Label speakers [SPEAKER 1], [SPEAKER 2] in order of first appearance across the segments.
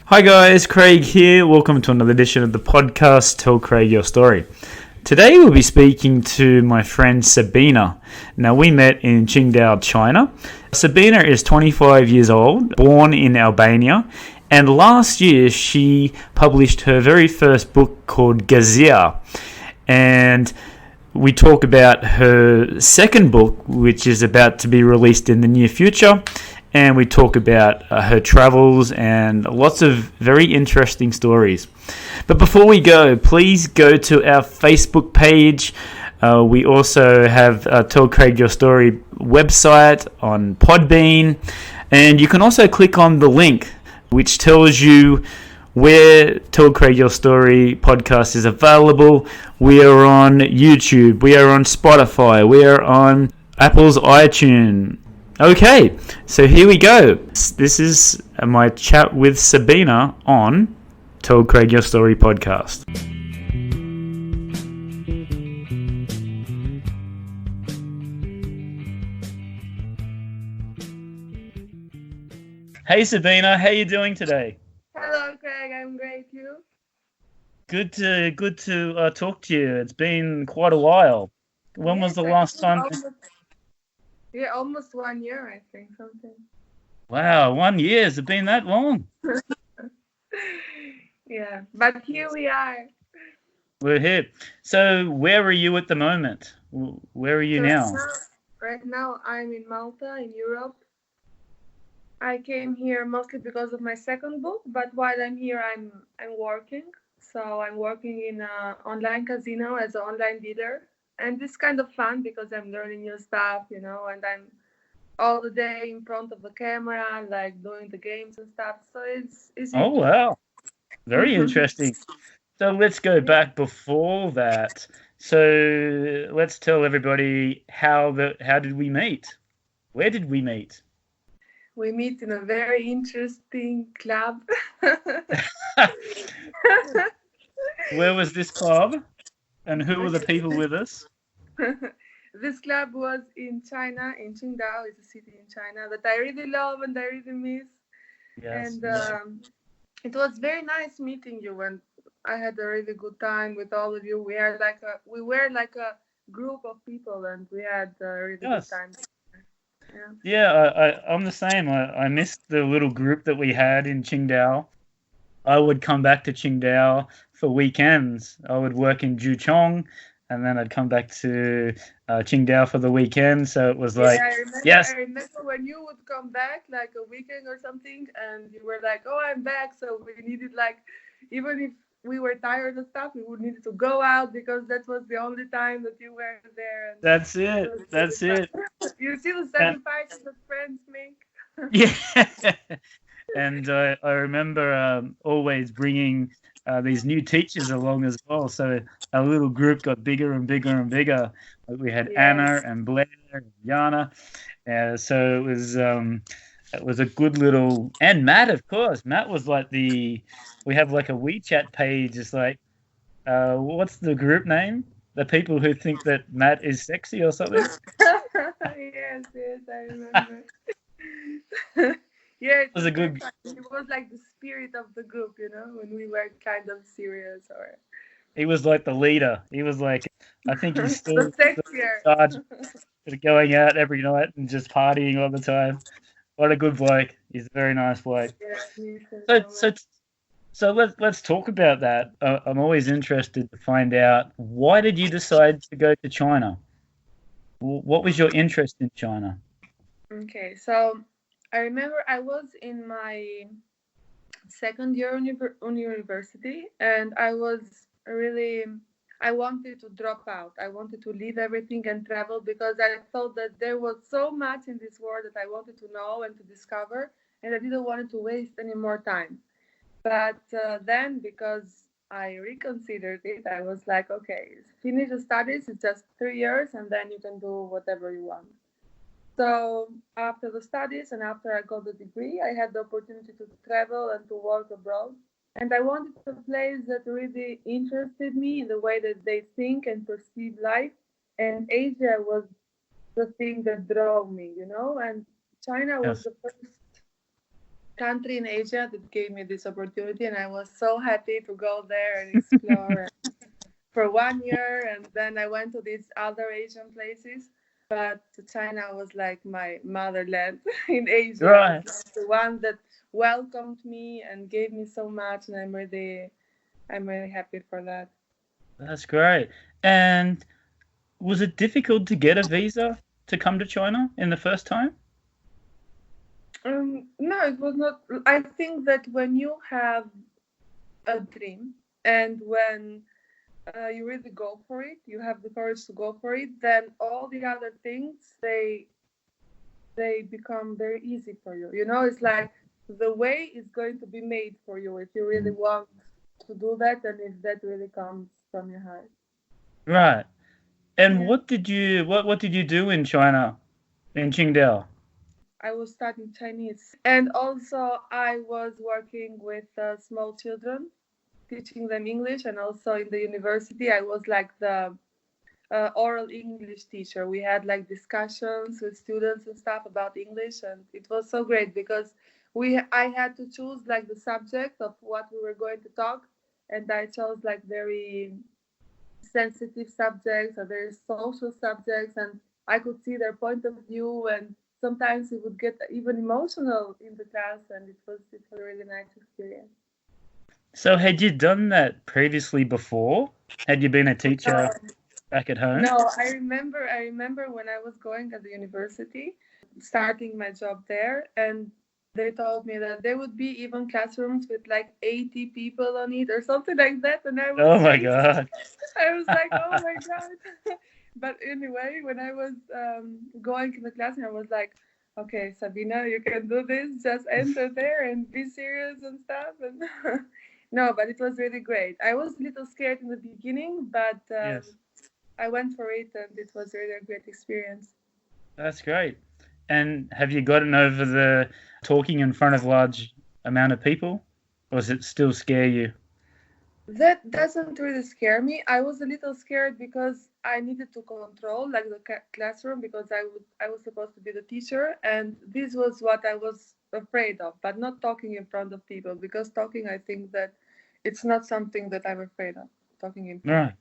[SPEAKER 1] Hi guys, Craig here. Welcome to another edition of the podcast, Tell Craig Your Story. Today we'll be speaking to my friend Sabina. Now we met in Qingdao, China. Sabina is 25 years old, born in Albania, and last year she published her very first book called Gezuar. And we talk about her second book, which is about to be released in the near future. And we talk about her travels and lots of very interesting stories. But before we go, please go to our Facebook page. We also have Tell Craig Your Story website on Podbean. And you can also click on the link, which tells you where Tell Craig Your Story podcast is available. We are on YouTube. We are on Spotify. We are on Apple's iTunes. Okay, so here we go. This is my chat with Sabina on Tell Craig Your Story podcast. Hey Sabina, how you doing today?
[SPEAKER 2] Hello, Craig. I'm great. You?
[SPEAKER 1] Good to talk to you. It's been quite a while. When was the last time?
[SPEAKER 2] Almost 1 year, I think, something.
[SPEAKER 1] Wow, 1 year. Has it been that long?
[SPEAKER 2] Yeah, but here we are.
[SPEAKER 1] We're here. So where are you at the moment? Where are you now?
[SPEAKER 2] Right now, I'm in Malta, in Europe. I came here mostly because of my second book, but while I'm here, I'm working. So I'm working in an online casino as an online dealer. And it's kind of fun because I'm learning new stuff, and I'm all the day in front of the camera, like doing the games and stuff. So it's
[SPEAKER 1] Oh, wow. Very interesting. So let's go back before that. So let's tell everybody how did we meet? Where did we meet?
[SPEAKER 2] We meet in a very interesting club.
[SPEAKER 1] Where was this club? And who were the people with us?
[SPEAKER 2] This club was in China, in Qingdao. It's a city in China that I really love and I really miss.
[SPEAKER 1] Yes.
[SPEAKER 2] And it was very nice meeting you, and I had a really good time with all of you. We were like a group of people, and we had a really good time.
[SPEAKER 1] Yeah, I'm the same. I missed the little group that we had in Qingdao. I would come back to Qingdao for weekends. I would work in Juchong, and then I'd come back to Qingdao for the weekend. So it was like,
[SPEAKER 2] I remember when you would come back, like a weekend or something, and you were like, "Oh, I'm back." So we needed, like, even if we were tired and stuff, we would need to go out because that was the only time that you were there. And
[SPEAKER 1] that's it. That's it.
[SPEAKER 2] You see the sacrifices that friends make.
[SPEAKER 1] Yeah. And I remember always bringing these new teachers along as well. So our little group got bigger and bigger and bigger. We had Anna and Blair and Yana. So it was a good little, and Matt, of course. Matt was like we have like a WeChat page. It's like, what's the group name? The people who think that Matt is sexy or something.
[SPEAKER 2] Yes, I remember. Yeah, it was like the spirit of the group, when we were kind of serious. Or
[SPEAKER 1] he was like the leader. He was like, I think he's still
[SPEAKER 2] the
[SPEAKER 1] charge of going out every night and just partying all the time. What a good bloke! He's a very nice bloke.
[SPEAKER 2] Yeah,
[SPEAKER 1] so let's talk about that. I'm always interested to find out, why did you decide to go to China? What was your interest in China?
[SPEAKER 2] Okay, so I remember I was in my second year on university, and I wanted to drop out. I wanted to leave everything and travel because I thought that there was so much in this world that I wanted to know and to discover, and I didn't want to waste any more time. But then, because I reconsidered it, I was like, okay, finish the studies. It's just 3 years, and then you can do whatever you want. So after the studies and after I got the degree, I had the opportunity to travel and to work abroad. And I wanted a place that really interested me in the way that they think and perceive life. And Asia was the thing that drove me, and China was the first country in Asia that gave me this opportunity, and I was so happy to go there and explore for 1 year. And then I went to these other Asian places, but China was like my motherland in Asia.
[SPEAKER 1] Right.
[SPEAKER 2] It's like the one that welcomed me and gave me so much, and I'm really happy for that.
[SPEAKER 1] That's great. And was it difficult to get a visa to come to China in the first time?
[SPEAKER 2] No, it was not. I think that when you have a dream and when you really go for it, you have the courage to go for it, then all the other things they become very easy for you. You know, it's like the way is going to be made for you if you really want to do that and if that really comes from your heart.
[SPEAKER 1] Right. And
[SPEAKER 2] Yeah.
[SPEAKER 1] what did you do in China, in Qingdao?
[SPEAKER 2] I was studying Chinese, and also I was working with small children, teaching them English, and also in the university I was like the oral English teacher. We had like discussions with students and stuff about English, and it was so great because I had to choose like the subject of what we were going to talk, and I chose like very sensitive subjects or very social subjects, and I could see their point of view, and sometimes it would get even emotional in the class, and it was a really nice experience.
[SPEAKER 1] So had you done that previously before? Had you been a teacher back at home?
[SPEAKER 2] No, I remember when I was going at the university, starting my job there, and they told me that there would be even classrooms with like 80 people on it or something like that, and I was
[SPEAKER 1] Oh my
[SPEAKER 2] really,
[SPEAKER 1] God.
[SPEAKER 2] I was like, oh my god. But anyway, when I was going in the class, I was like, okay, Sabina, you can do this. Just enter there and be serious and stuff. And no, but it was really great. I was a little scared in the beginning, but
[SPEAKER 1] Yes.
[SPEAKER 2] I went for it, and it was really a great experience.
[SPEAKER 1] That's great. And have you gotten over the talking in front of large amount of people? Or does it still scare you?
[SPEAKER 2] That doesn't really scare me. I was a little scared because I needed to control like the classroom because I was supposed to be the teacher, and this was what I was afraid of, but not talking in front of people because talking, I think that it's not something that I'm afraid of, talking in front.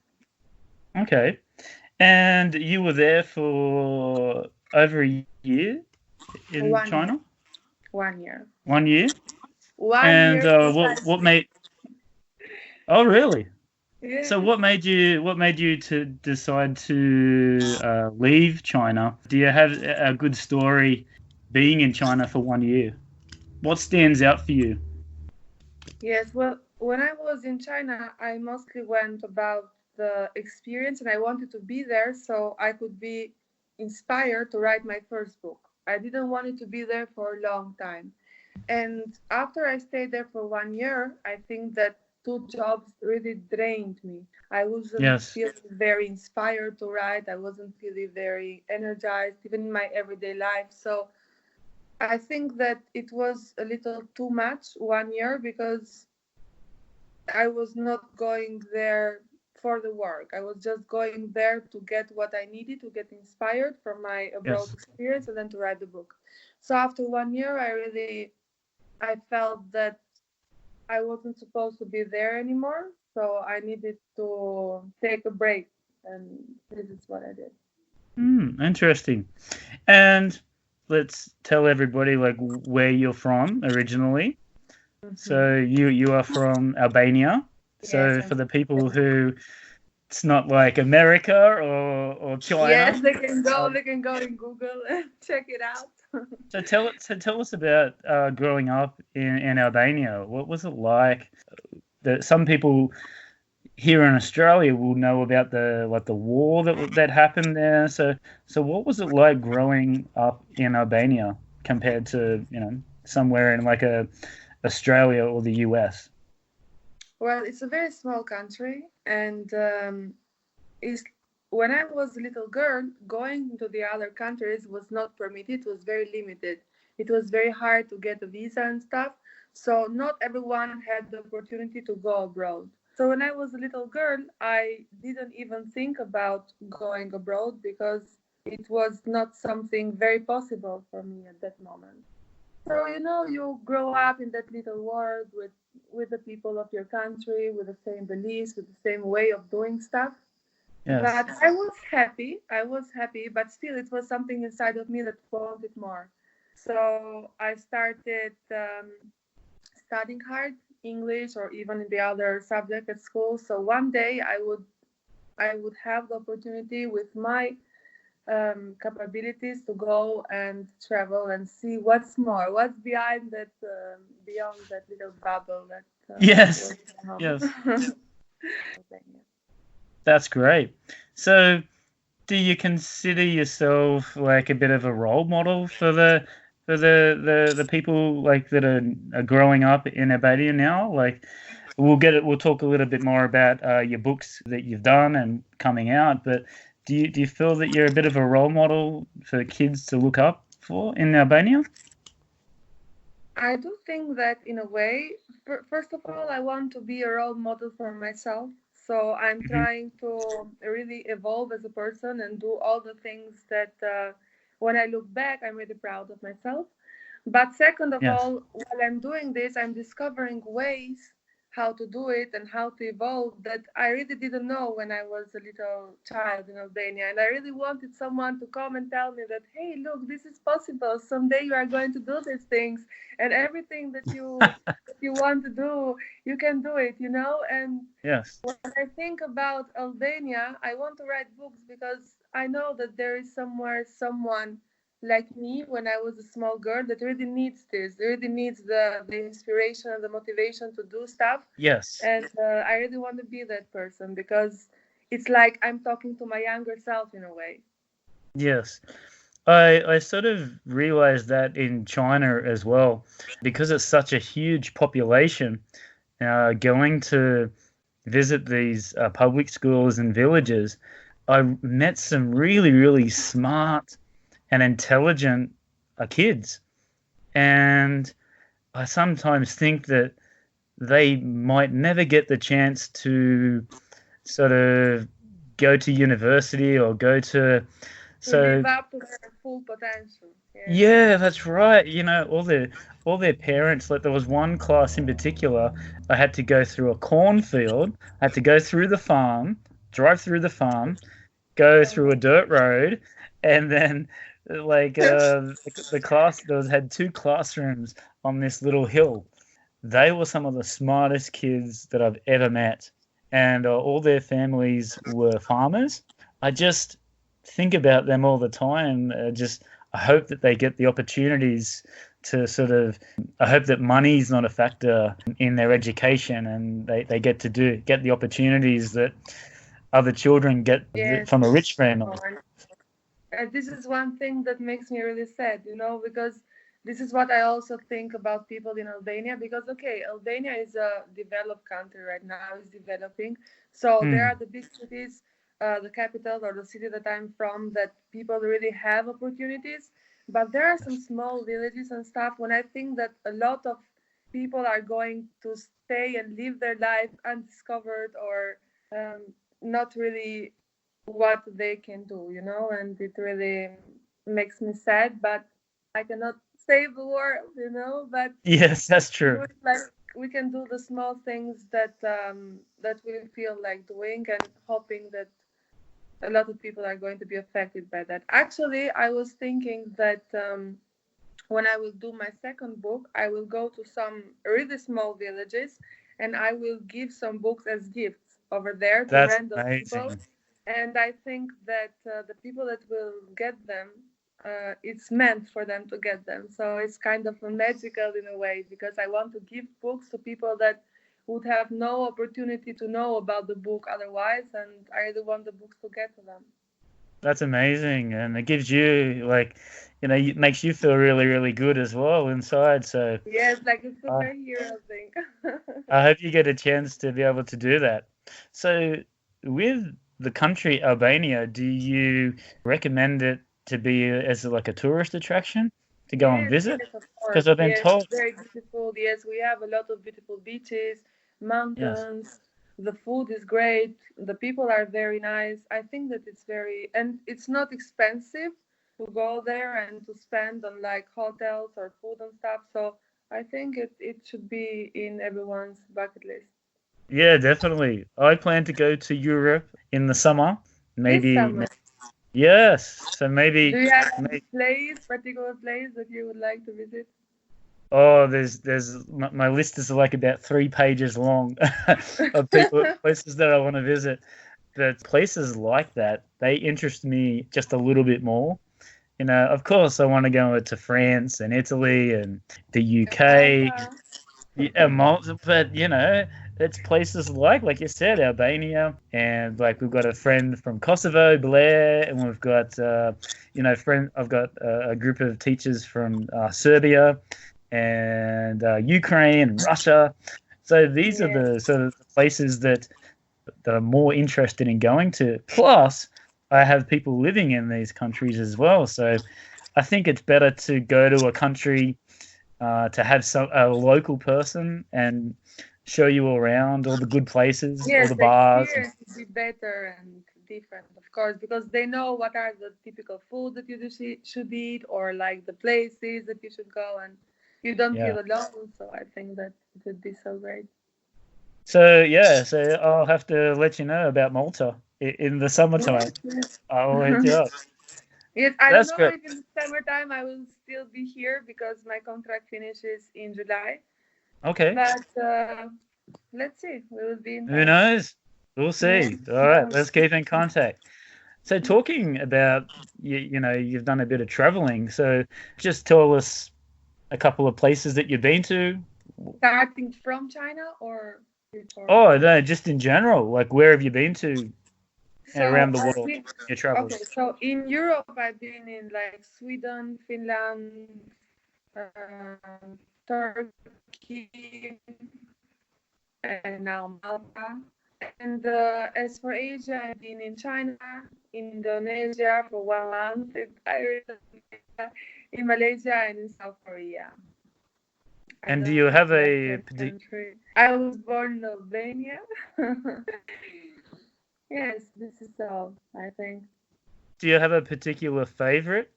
[SPEAKER 1] Right. Okay. And you were there for over a year in
[SPEAKER 2] 1 year.
[SPEAKER 1] China?
[SPEAKER 2] 1 year.
[SPEAKER 1] 1 year?
[SPEAKER 2] One
[SPEAKER 1] And
[SPEAKER 2] year
[SPEAKER 1] what
[SPEAKER 2] precisely.
[SPEAKER 1] made? Oh, really? So
[SPEAKER 2] Yes.
[SPEAKER 1] what made you to decide to leave China? Do you have a good story being in China for 1 year? What stands out for you?
[SPEAKER 2] Yes, well, when I was in China, I mostly went about the experience and I wanted to be there so I could be inspired to write my first book. I didn't want it to be there for a long time. And after I stayed there for 1 year, I think that two jobs really drained me. I wasn't
[SPEAKER 1] Yes.
[SPEAKER 2] feeling very inspired to write. I wasn't feeling very energized, even in my everyday life. So I think that it was a little too much 1 year because I was not going there for the work. I was just going there to get what I needed to get inspired from my abroad
[SPEAKER 1] Yes.
[SPEAKER 2] experience and then to write the book. So after 1 year, I felt that I wasn't supposed to be there anymore. So I needed to take a break, and this is what I did.
[SPEAKER 1] Interesting. And let's tell everybody like where you're from originally.
[SPEAKER 2] Hmm.
[SPEAKER 1] So you are from Albania.
[SPEAKER 2] Yes,
[SPEAKER 1] So
[SPEAKER 2] I'm
[SPEAKER 1] for the
[SPEAKER 2] from
[SPEAKER 1] people
[SPEAKER 2] Albania.
[SPEAKER 1] who it's not like America or
[SPEAKER 2] Yes,
[SPEAKER 1] China.
[SPEAKER 2] they
[SPEAKER 1] Um,
[SPEAKER 2] can go in Google and check it out.
[SPEAKER 1] so tell us about growing up in Albania. What was it like? That some people here in Australia will know about the war that happened there. So what was it like growing up in Albania compared to somewhere in like a Australia or the US?
[SPEAKER 2] Well, it's a very small country, and it's, when I was a little girl, going to the other countries was not permitted. It was very limited. It was very hard to get a visa and stuff. So not everyone had the opportunity to go abroad. So when I was a little girl, I didn't even think about going abroad because it was not something very possible for me at that moment. So you grow up in that little world with the people of your country, with the same beliefs, with the same way of doing stuff.
[SPEAKER 1] Yes.
[SPEAKER 2] But I was happy. I was happy, but still, it was something inside of me that wanted more. So I started studying hard English or even in the other subject at school. So one day I would have the opportunity with my capabilities to go and travel and see what's more, what's behind that, beyond that little bubble that
[SPEAKER 1] Yes.
[SPEAKER 2] was home.
[SPEAKER 1] Yes. That's great. So, do you consider yourself like a bit of a role model for the people like that are growing up in Albania now? Like, we'll talk a little bit more about your books that you've done and coming out, but do you feel that you're a bit of a role model for kids to look up for in Albania?
[SPEAKER 2] I do think that in a way, first of all, I want to be a role model for myself. So I'm
[SPEAKER 1] Hmm.
[SPEAKER 2] trying to really evolve as a person and do all the things that when I look back, I'm really proud of myself. But second of
[SPEAKER 1] Yes.
[SPEAKER 2] all, while I'm doing this, I'm discovering ways how to do it and how to evolve that I really didn't know when I was a little child in Albania. And I really wanted someone to come and tell me that, hey, look, this is possible. Someday you are going to do these things, and everything that you want to do, you can do it. And
[SPEAKER 1] Yes.
[SPEAKER 2] when I think about Albania, I want to write books because I know that there is somewhere someone like me when I was a small girl that really needs this, really needs the inspiration and the motivation to do stuff.
[SPEAKER 1] Yes.
[SPEAKER 2] And I really want to be that person because it's like I'm talking to my younger self in a way.
[SPEAKER 1] Yes. I sort of realized that in China as well, because it's such a huge population, going to visit these public schools and villages, I met some really, really smart and intelligent kids. And I sometimes think that they might never get the chance to sort of go to university or go to.
[SPEAKER 2] To live
[SPEAKER 1] So
[SPEAKER 2] up to their full potential. Yes.
[SPEAKER 1] yeah, that's right. All their parents, like there was one class in particular, I had to go through a cornfield, I had to go through the farm, drive through the farm, go
[SPEAKER 2] Oh
[SPEAKER 1] through
[SPEAKER 2] my
[SPEAKER 1] a dirt road, and then like the class there was had two classrooms on this little hill. They were some of the smartest kids that I've ever met, and all their families were farmers. I just think about them all the time. Just I hope that they get the opportunities to sort of. I hope that money's not a factor in their education, and they get the opportunities that other children get
[SPEAKER 2] yes.
[SPEAKER 1] from a rich family.
[SPEAKER 2] This is one thing that makes me really sad, because this is what I also think about people in Albania. Because, okay, Albania is a developed country right now, is developing. So there
[SPEAKER 1] Mm,
[SPEAKER 2] are the big cities, the capital or the city that I'm from, that people really have opportunities. But there are some small villages and stuff when I think that a lot of people are going to stay and live their life undiscovered or not really what they can do, and it really makes me sad, but I cannot save the world, but
[SPEAKER 1] yes, that's true.
[SPEAKER 2] like we can do the small things that we feel like doing and hoping that a lot of people are going to be affected by that. Actually, I was thinking that when I will do my second book, I will go to some really small villages and I will give some books as gifts over there to
[SPEAKER 1] That's
[SPEAKER 2] random people.
[SPEAKER 1] amazing.
[SPEAKER 2] And I think that the people that will get them, it's meant for them to get them. So it's kind of a magical in a way because I want to give books to people that would have no opportunity to know about the book otherwise, and I really want the books to get to them.
[SPEAKER 1] That's amazing, and it gives you like, it makes you feel really, really good as well inside. So
[SPEAKER 2] Yes, like a
[SPEAKER 1] I
[SPEAKER 2] superhero thing.
[SPEAKER 1] I hope you get a chance to be able to do that. So with the country Albania, do you recommend it to be as like a tourist attraction to go and
[SPEAKER 2] Yes,
[SPEAKER 1] visit?
[SPEAKER 2] yes, of
[SPEAKER 1] Because
[SPEAKER 2] course.
[SPEAKER 1] I've been
[SPEAKER 2] Yes,
[SPEAKER 1] told,
[SPEAKER 2] very beautiful. Yes, we have a lot of beautiful beaches,
[SPEAKER 1] yes,
[SPEAKER 2] mountains. The food is great. The people are very nice. I think that it's very, and it's not expensive. to go there and to spend on like hotels or food and stuff. So I think it should be in everyone's bucket list.
[SPEAKER 1] Yeah, definitely. I plan to go to Europe in the summer.
[SPEAKER 2] This
[SPEAKER 1] Maybe,
[SPEAKER 2] summer,
[SPEAKER 1] yes. So
[SPEAKER 2] do
[SPEAKER 1] maybe,
[SPEAKER 2] you have any
[SPEAKER 1] may
[SPEAKER 2] particular place that you would like to visit?
[SPEAKER 1] oh, there's my list is like about 3 pages long of places that I want to visit. But places like that, they interest me just a little bit more. Of course, I want to go to France and Italy and the UK,
[SPEAKER 2] Malta.
[SPEAKER 1] yeah, Malta, but it's places like you said, Albania, and like we've got a friend from Kosovo, Blair, and we've got I've got a group of teachers from Serbia and Ukraine and Russia. So these are
[SPEAKER 2] Yes.
[SPEAKER 1] the sort of places that I'm more interested in going to. Plus, I have people living in these countries as well. So I think it's better to go to a country to have a local person and show you around all the good places, all
[SPEAKER 2] Yes,
[SPEAKER 1] the
[SPEAKER 2] the
[SPEAKER 1] bars.
[SPEAKER 2] experience would be better and different, of course, because they know what are the typical food that you should eat, or like the places that you should go, and you don't
[SPEAKER 1] Yeah.
[SPEAKER 2] feel alone. So I think that it would be so great.
[SPEAKER 1] So yeah, so I'll have to let you know about Malta in the summertime.
[SPEAKER 2] Yes,
[SPEAKER 1] I'll hit you up.
[SPEAKER 2] yes. I don't
[SPEAKER 1] That's
[SPEAKER 2] know
[SPEAKER 1] great.
[SPEAKER 2] if in the summertime I will still be here because my contract finishes in July.
[SPEAKER 1] Okay.
[SPEAKER 2] But let's see. We will be in
[SPEAKER 1] Who
[SPEAKER 2] touch.
[SPEAKER 1] knows? We'll
[SPEAKER 2] Yeah.
[SPEAKER 1] see. All right, let's keep in contact. So talking about you've done a bit of traveling. So just tell us a couple of places that you've been to.
[SPEAKER 2] Starting from China or before?
[SPEAKER 1] Oh, no, just in general. Like, where have you been to
[SPEAKER 2] So
[SPEAKER 1] around the
[SPEAKER 2] I've
[SPEAKER 1] world?
[SPEAKER 2] been
[SPEAKER 1] Your
[SPEAKER 2] okay.
[SPEAKER 1] travels.
[SPEAKER 2] So in Europe, I've been in like Sweden, Finland, Turkey, and now Malta. And as for Asia, I've been in China, Indonesia for 1 month, in Malaysia, and in South Korea. I
[SPEAKER 1] And do
[SPEAKER 2] don't
[SPEAKER 1] you
[SPEAKER 2] think
[SPEAKER 1] have
[SPEAKER 2] that's
[SPEAKER 1] a
[SPEAKER 2] a country. I was born in Albania. Yes, this is all, I think.
[SPEAKER 1] do you have a particular favorite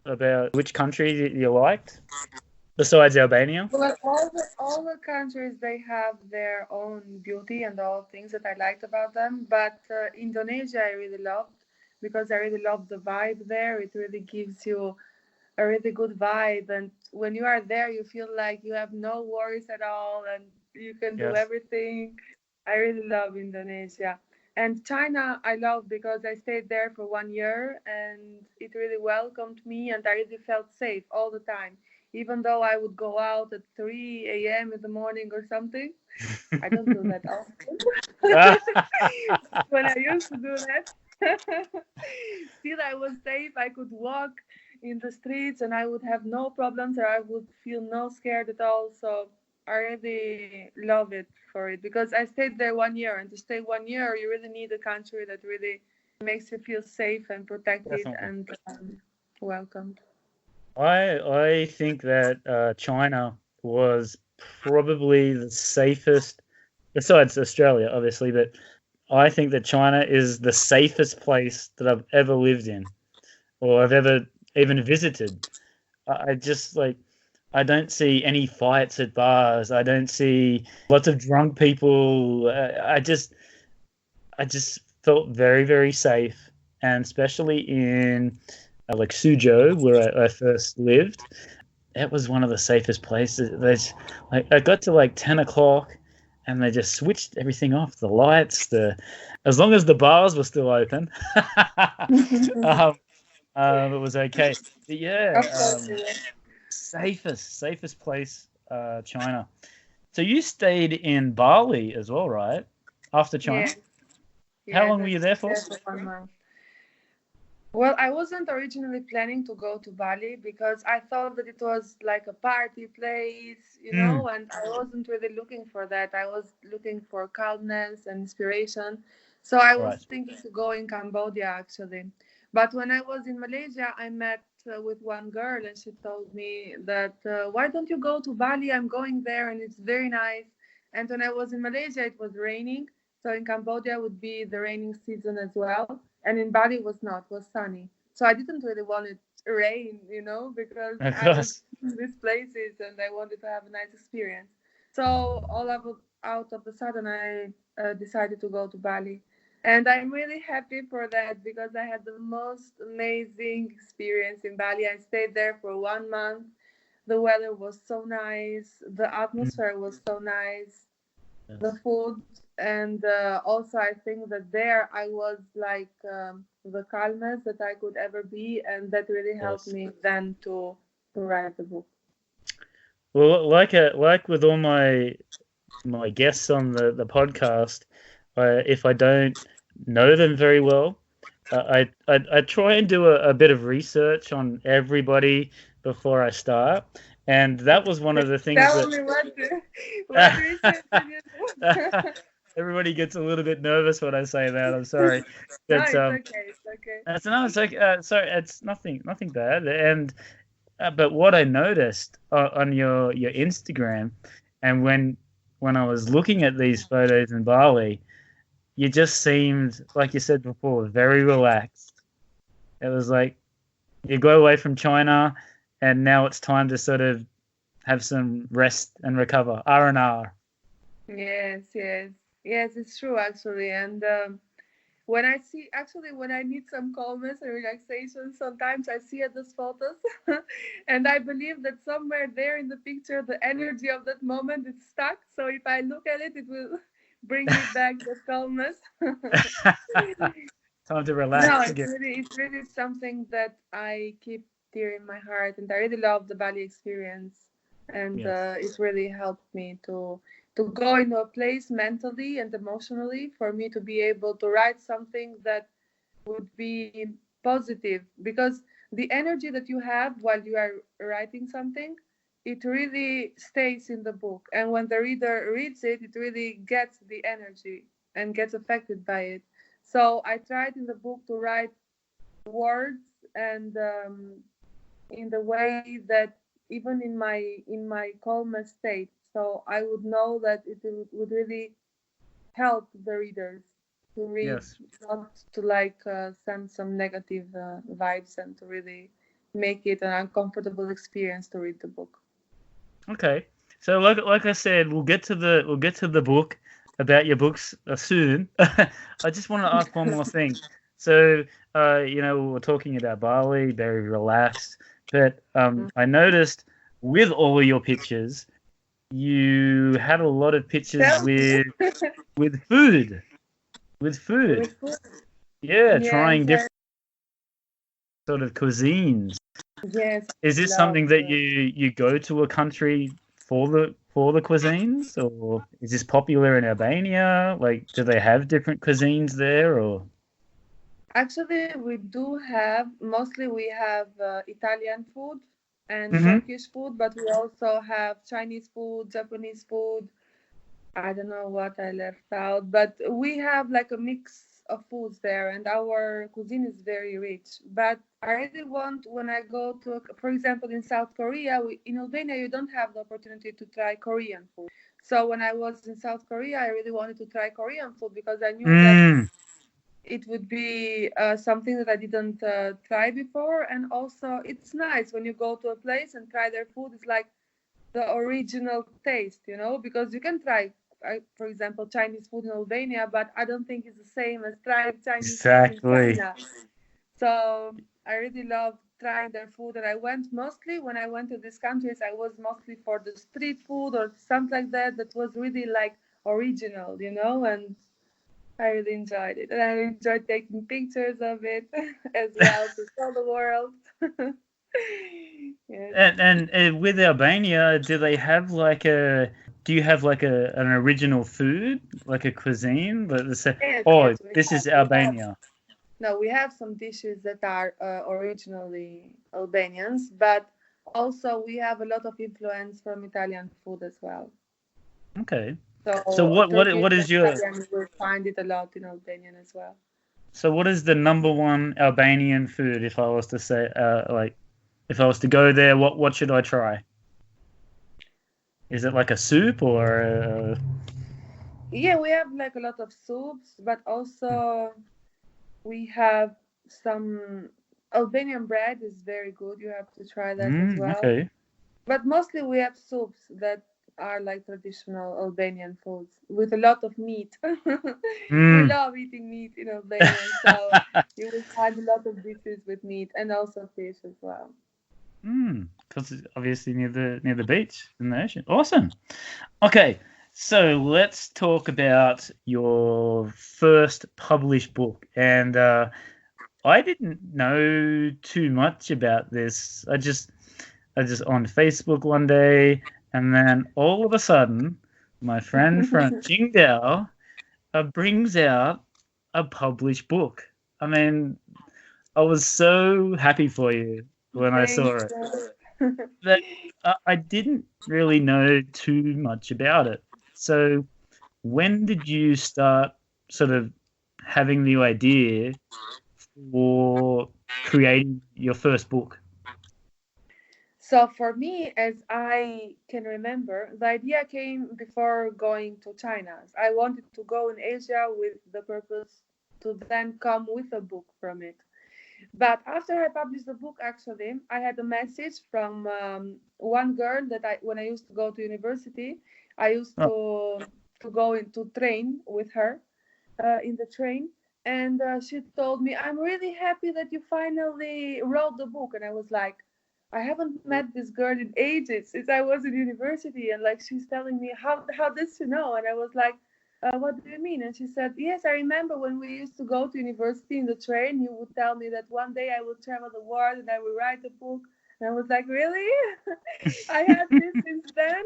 [SPEAKER 1] about which country that you liked besides Albania?
[SPEAKER 2] Well, all the countries, they have their own beauty and all things that I liked about them. But Indonesia I really loved because I really love the vibe there. It really gives you a really good vibe, and when you are there, you feel like you have no worries at all, and you can do
[SPEAKER 1] Yes.
[SPEAKER 2] everything. I really love Indonesia. And China, I love because I stayed there for 1 year and it really welcomed me, and I really felt safe all the time. Even though I would go out at 3 a.m. in the morning or something, I don't do that often. When I used to do that, still I was safe. I could walk in the streets and I would have no problems, or I would feel no scared at all. So I really love it for it because I stayed there 1 year, and to stay 1 year, you really need a country that really makes you feel safe and protected
[SPEAKER 1] Definitely.
[SPEAKER 2] and welcomed.
[SPEAKER 1] I think that China was probably the safest, besides Australia, obviously, but I think that China is the safest place that I've ever lived in or I've ever even visited. I just like I don't see any fights at bars. I don't see lots of drunk people. I just felt very very safe, and especially in like Suzhou, where I first lived. That was one of the safest places. There's like I got to like 10 o'clock, and they just switched everything off. The lights, the as long as the bars were still open, um, it was okay. But yeah,
[SPEAKER 2] Of course,
[SPEAKER 1] safest place, China. So you stayed in Bali as well, right? After China,
[SPEAKER 2] yes,
[SPEAKER 1] how
[SPEAKER 2] yes,
[SPEAKER 1] long were
[SPEAKER 2] I
[SPEAKER 1] you there
[SPEAKER 2] stayed
[SPEAKER 1] for?
[SPEAKER 2] there for 1 month. Well, I wasn't originally planning to go to Bali because I thought that it was like a party place,
[SPEAKER 1] Mm,
[SPEAKER 2] and I wasn't really looking for that. I was looking for calmness and inspiration. So I was
[SPEAKER 1] right.
[SPEAKER 2] thinking to go in Cambodia actually. But when I was in Malaysia, I met with one girl, and she told me that why don't you go to Bali? I'm going there and it's very nice. And when I was in Malaysia, it was raining. So in Cambodia would be the raining season as well, and in Bali was not, was sunny. So I didn't really want rain, because
[SPEAKER 1] Of
[SPEAKER 2] I was
[SPEAKER 1] course.
[SPEAKER 2] in these places and I wanted to have a nice experience. So out of the sudden, I decided to go to Bali. And I'm really happy for that because I had the most amazing experience in Bali. I stayed there for 1 month. The weather was so nice. The
[SPEAKER 1] Mm,
[SPEAKER 2] atmosphere was so nice. The
[SPEAKER 1] yes.
[SPEAKER 2] food, and also I think that there I was like the calmest that I could ever be, and that really helped
[SPEAKER 1] Yes.
[SPEAKER 2] me then to write the book.
[SPEAKER 1] Well, like with all my guests on the podcast, if I don't know them very well, I try and do a bit of research on everybody before I start, and that was one of the things
[SPEAKER 2] Tell
[SPEAKER 1] that
[SPEAKER 2] me what research did you do?
[SPEAKER 1] everybody gets a little bit nervous when I say that. I'm sorry.
[SPEAKER 2] No,
[SPEAKER 1] That's
[SPEAKER 2] it's okay. It's okay.
[SPEAKER 1] that's no, it's like sorry, it's nothing bad. And but what I noticed on your Instagram, and when I was looking at these photos in Bali, you just seemed, like you said before, very relaxed. It was like you go away from China, and now it's time to sort of have some rest and recover. R&R.
[SPEAKER 2] Yes, yes, yes. It's true actually, and when I need some calmness and relaxation, sometimes I see at those photos, and I believe that somewhere there in the picture, the energy of that moment is stuck. So if I look at it, it will bring me back the calmness.
[SPEAKER 1] Time to
[SPEAKER 2] No,
[SPEAKER 1] relax again.
[SPEAKER 2] it's really something that I keep dear in my heart, and I really love the Bali experience, and
[SPEAKER 1] Yes.
[SPEAKER 2] it really helped me to go into a place mentally and emotionally for me to be able to write something that would be positive, because the energy that you have while you are writing something, it really stays in the book, and when the reader reads it, it really gets the energy and gets affected by it. So I tried in the book to write words, and in the way that even in my calmest state, so I would know that it would really help the readers to read,
[SPEAKER 1] Yes.
[SPEAKER 2] not to like send some negative vibes, and to really make it an uncomfortable experience to read the book.
[SPEAKER 1] Okay. So like I said, we'll get to the book about your books soon. I just want to ask one more thing. So we were talking about Bali, very relaxed, but I noticed with all of your pictures, you had a lot of pictures
[SPEAKER 2] Tell me.
[SPEAKER 1] with food, with food.
[SPEAKER 2] With food.
[SPEAKER 1] Yeah,
[SPEAKER 2] Yes,
[SPEAKER 1] trying
[SPEAKER 2] yes,
[SPEAKER 1] different sort of cuisines.
[SPEAKER 2] yes,
[SPEAKER 1] Is
[SPEAKER 2] I
[SPEAKER 1] this
[SPEAKER 2] love
[SPEAKER 1] something that you go to a country for the cuisines, or is this popular in Albania? Like, do they have different cuisines there, or?
[SPEAKER 2] actually, we do have, mostly we have Italian food and
[SPEAKER 1] Hmm.
[SPEAKER 2] Turkish food, but we also have Chinese food, Japanese food. I don't know what I left out, but we have like a mix of foods there, and our cuisine is very rich. But I really want, when I go to, for example, in South Korea, in Albania, you don't have the opportunity to try Korean food. So when I was in South Korea, I really wanted to try Korean food because I knew that
[SPEAKER 1] Mm,
[SPEAKER 2] it would be something that I didn't try before. And also, it's nice when you go to a place and try their food. It's like the original taste, because you can try, for example, Chinese food in Albania, but I don't think it's the same as trying Chinese food in
[SPEAKER 1] exactly.
[SPEAKER 2] China. So I really love trying their food, and I went mostly when I went to these countries, I was mostly for the street food or something like that. That was really like original, and I really enjoyed it, and I enjoyed taking pictures of it as well to tell the world. Yes.
[SPEAKER 1] And with Albania, do you have like an original food, like a cuisine that they say,
[SPEAKER 2] Yes,
[SPEAKER 1] oh,
[SPEAKER 2] yes, we
[SPEAKER 1] this
[SPEAKER 2] have.
[SPEAKER 1] is
[SPEAKER 2] We have.
[SPEAKER 1] Albania?
[SPEAKER 2] No, we have some dishes that are originally Albanians, but also we have a lot of influence from Italian food as well.
[SPEAKER 1] Okay. So
[SPEAKER 2] So
[SPEAKER 1] what
[SPEAKER 2] Turkish
[SPEAKER 1] is
[SPEAKER 2] and
[SPEAKER 1] your
[SPEAKER 2] Italian, you will find it a lot in Albanian as well.
[SPEAKER 1] so what is the number one Albanian food if I was to say like if I was to go there, what should I try? Is it like a soup or
[SPEAKER 2] Yeah, we have like a lot of soups, but also we have some. Albanian bread is very good. You have to try that as well.
[SPEAKER 1] Okay.
[SPEAKER 2] But mostly we have soups that are like traditional Albanian foods with a lot of meat. We
[SPEAKER 1] Mm.
[SPEAKER 2] love eating meat in Albania, so you will find a lot of dishes with meat and also fish as well.
[SPEAKER 1] Because it's obviously near the beach in the ocean. Awesome. Okay, so let's talk about your first published book. And I didn't know too much about this. I just on Facebook one day, and then all of a sudden, my friend from Qingdao brings out a published book. I mean, I was so happy for you when I
[SPEAKER 2] Thank
[SPEAKER 1] saw it.
[SPEAKER 2] you.
[SPEAKER 1] But I didn't really know too much about it. So, when did you start sort of having the idea for creating your first book?
[SPEAKER 2] So for me, as I can remember, the idea came before going to China. I wanted to go in Asia with the purpose to then come with a book from it. But after I published the book, actually, I had a message from one girl that when I used to go to university, I used
[SPEAKER 1] Oh,
[SPEAKER 2] to go into train with her in the train, and she told me, "I'm really happy that you finally wrote the book." And I was like, "I haven't met this girl in ages since I was in university," and like she's telling me, "How does she know?" And I was like, "What do you mean?" And she said, "Yes, I remember when we used to go to university in the train. You would tell me that one day I will travel the world and I will write a book." And I was like, "Really?" I had this since then.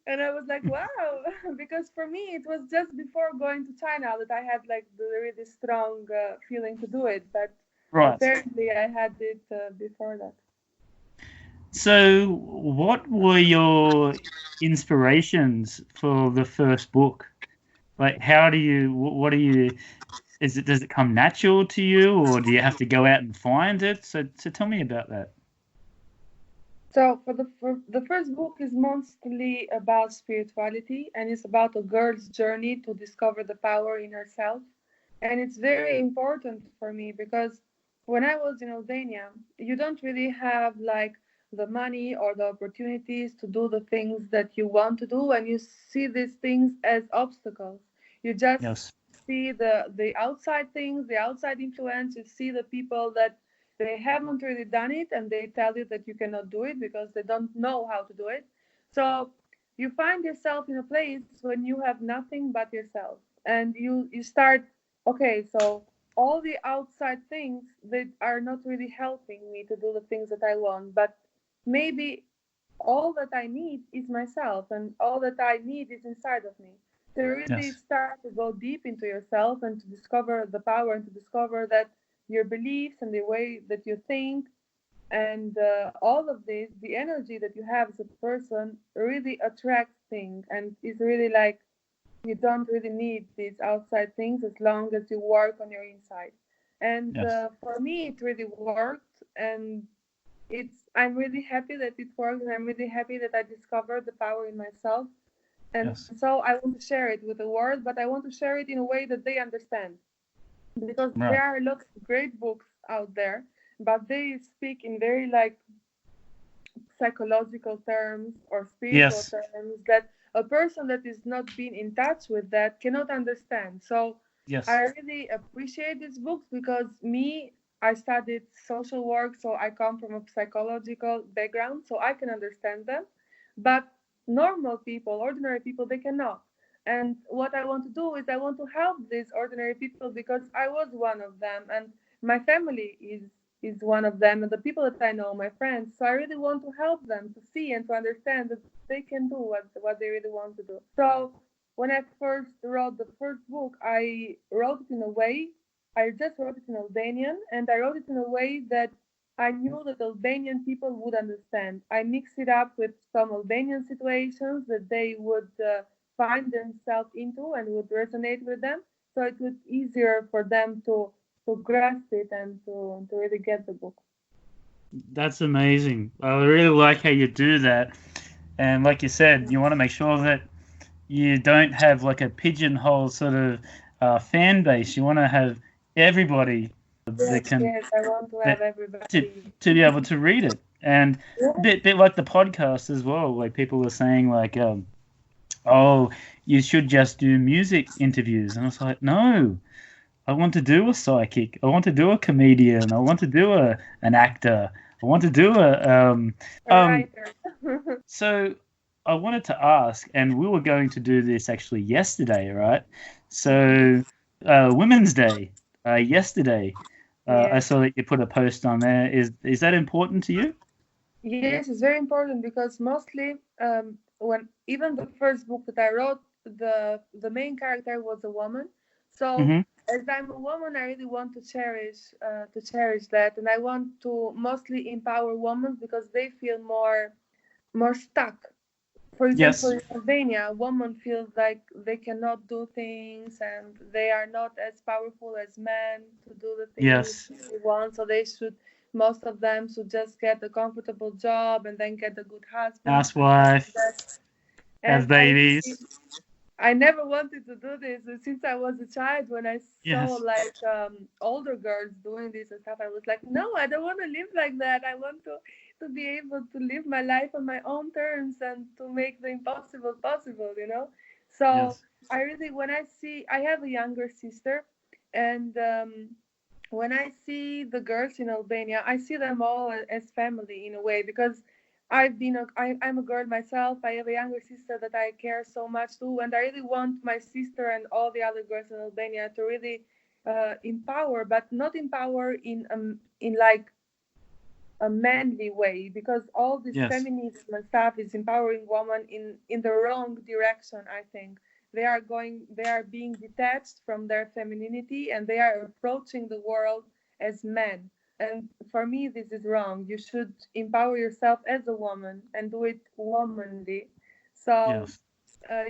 [SPEAKER 2] And I was like, "Wow." Because for me, it was just before going to China that I had like the really strong feeling to do it. But
[SPEAKER 1] right.
[SPEAKER 2] apparently, I had it before that.
[SPEAKER 1] So, what were your inspirations for the first book? Like, how do you, what do you, does it come natural to you, or do you have to go out and find it? So tell me about that.
[SPEAKER 2] So for the first book is mostly about spirituality, and it's about a girl's journey to discover the power in herself. And it's very important for me because when I was in Albania, you don't really have like the money or the opportunities to do the things that you want to do, and you see these things as obstacles. You just
[SPEAKER 1] Yes.
[SPEAKER 2] see the outside things, the outside influence. You see the people that they haven't really done it, and they tell you that you cannot do it because they don't know how to do it. So you find yourself in a place when you have nothing but yourself, and you start, okay, so all the outside things that are not really helping me to do the things that I want, but maybe all that I need is myself, and all that I need is inside of me. To really
[SPEAKER 1] Yes.
[SPEAKER 2] start to go deep into yourself and to discover the power and to discover that your beliefs and the way that you think and all of this, the energy that you have as a person really attracts things and is really like you don't really need these outside things as long as you work on your inside. And
[SPEAKER 1] Yes.
[SPEAKER 2] for me, it really worked, and I'm really happy that it worked, and I'm really happy that I discovered the power in myself. And
[SPEAKER 1] Yes.
[SPEAKER 2] so I want to share it with the world, but I want to share it in a way that they understand, because
[SPEAKER 1] Right.
[SPEAKER 2] there are a lot of great books out there, but they speak in very like psychological terms or spiritual
[SPEAKER 1] Yes.
[SPEAKER 2] terms that a person that is not being in touch with that cannot understand. So I
[SPEAKER 1] Yes.
[SPEAKER 2] really appreciate these books because me, I studied social work, so I come from a psychological background, so I can understand them. But normal people, ordinary people, they cannot. And what I want to do is I want to help these ordinary people because I was one of them, and my family is one of them, and the people that I know, my friends. So I really want to help them to see and to understand that they can do what they really want to do. So when I first wrote the first book, I wrote it in a way, I just wrote it in Albanian, and I wrote it in a way that I knew that Albanian people would understand. I mixed it up with some Albanian situations that they would find themselves into and would resonate with them. So it was easier for them to grasp it and to really get the book.
[SPEAKER 1] That's amazing. I really like how you do that. And like you said, you want to make sure that you don't have like a pigeonhole sort of fan base. You want to have everybody that
[SPEAKER 2] Yes,
[SPEAKER 1] can
[SPEAKER 2] yes, I want to have
[SPEAKER 1] that
[SPEAKER 2] everybody.
[SPEAKER 1] to be able to read it. And
[SPEAKER 2] Yeah,
[SPEAKER 1] bit like the podcast as well. Like people were saying, like, oh, you should just do music interviews, and I was like, no, I want to do a psychic. I want to do a comedian. I want to do an actor. I want to do
[SPEAKER 2] a
[SPEAKER 1] um.
[SPEAKER 2] writer.
[SPEAKER 1] So I wanted to ask, and we were going to do this actually yesterday, right? So Women's Day, yesterday. I
[SPEAKER 2] Yes.
[SPEAKER 1] saw that you put a post on there. Is that important to you?
[SPEAKER 2] Yes, it's very important because mostly when even the first book that I wrote, the main character was a woman. So
[SPEAKER 1] Mm-hmm.
[SPEAKER 2] as I'm a woman, I really want to cherish that, and I want to mostly empower women because they feel more stuck. For example,
[SPEAKER 1] Yes.
[SPEAKER 2] in Albania, women feel like they cannot do things and they are not as powerful as men to do the things
[SPEAKER 1] Yes.
[SPEAKER 2] they want. So they should, most of them should just get a comfortable job and then get a good husband.
[SPEAKER 1] Housewife,
[SPEAKER 2] That,
[SPEAKER 1] have
[SPEAKER 2] and
[SPEAKER 1] babies.
[SPEAKER 2] I never wanted to do this since I was a child. When I saw
[SPEAKER 1] Yes.
[SPEAKER 2] like older girls doing this and stuff, I was like, no, I don't want to live like that. I want to be able to live my life on my own terms and to make the impossible possible. So
[SPEAKER 1] Yes.
[SPEAKER 2] I really, when I have a younger sister, and when I see the girls in Albania, I see them all as family in a way because I'm a girl myself. I have a younger sister that I care so much to, and I really want my sister and all the other girls in Albania to really empower, but not empower in like a manly way, because all this
[SPEAKER 1] Yes.
[SPEAKER 2] feminism and stuff is empowering women in the wrong direction. I think they are being detached from their femininity and they are approaching the world as men. And for me, this is wrong. You should empower yourself as a woman and do it womanly. So
[SPEAKER 1] Yes.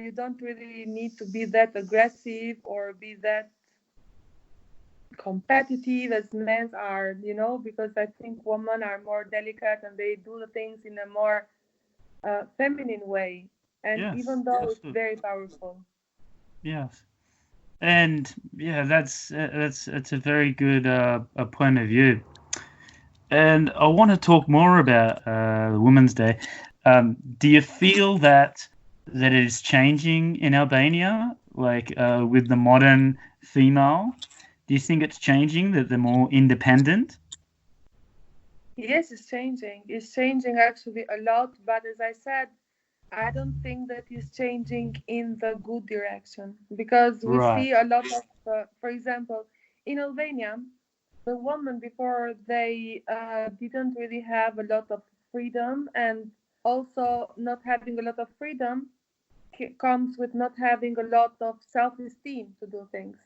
[SPEAKER 2] you don't really need to be that aggressive or be that competitive as men are, because I think women are more delicate and they do the things in a more feminine way. And
[SPEAKER 1] Yes.
[SPEAKER 2] even though it's
[SPEAKER 1] Absolutely.
[SPEAKER 2] very powerful.
[SPEAKER 1] Yes. And yeah, that's a very good a point of view. And I want to talk more about Women's Day. Do you feel that it is changing in Albania, like with the modern female? Do you think it's changing, that they're more independent?
[SPEAKER 2] Yes, it's changing. It's changing actually a lot. But as I said, I don't think that it's changing in the good direction because we
[SPEAKER 1] Right.
[SPEAKER 2] see a lot of, for example, in Albania, the women before they didn't really have a lot of freedom, and also not having a lot of freedom comes with not having a lot of self-esteem to do things.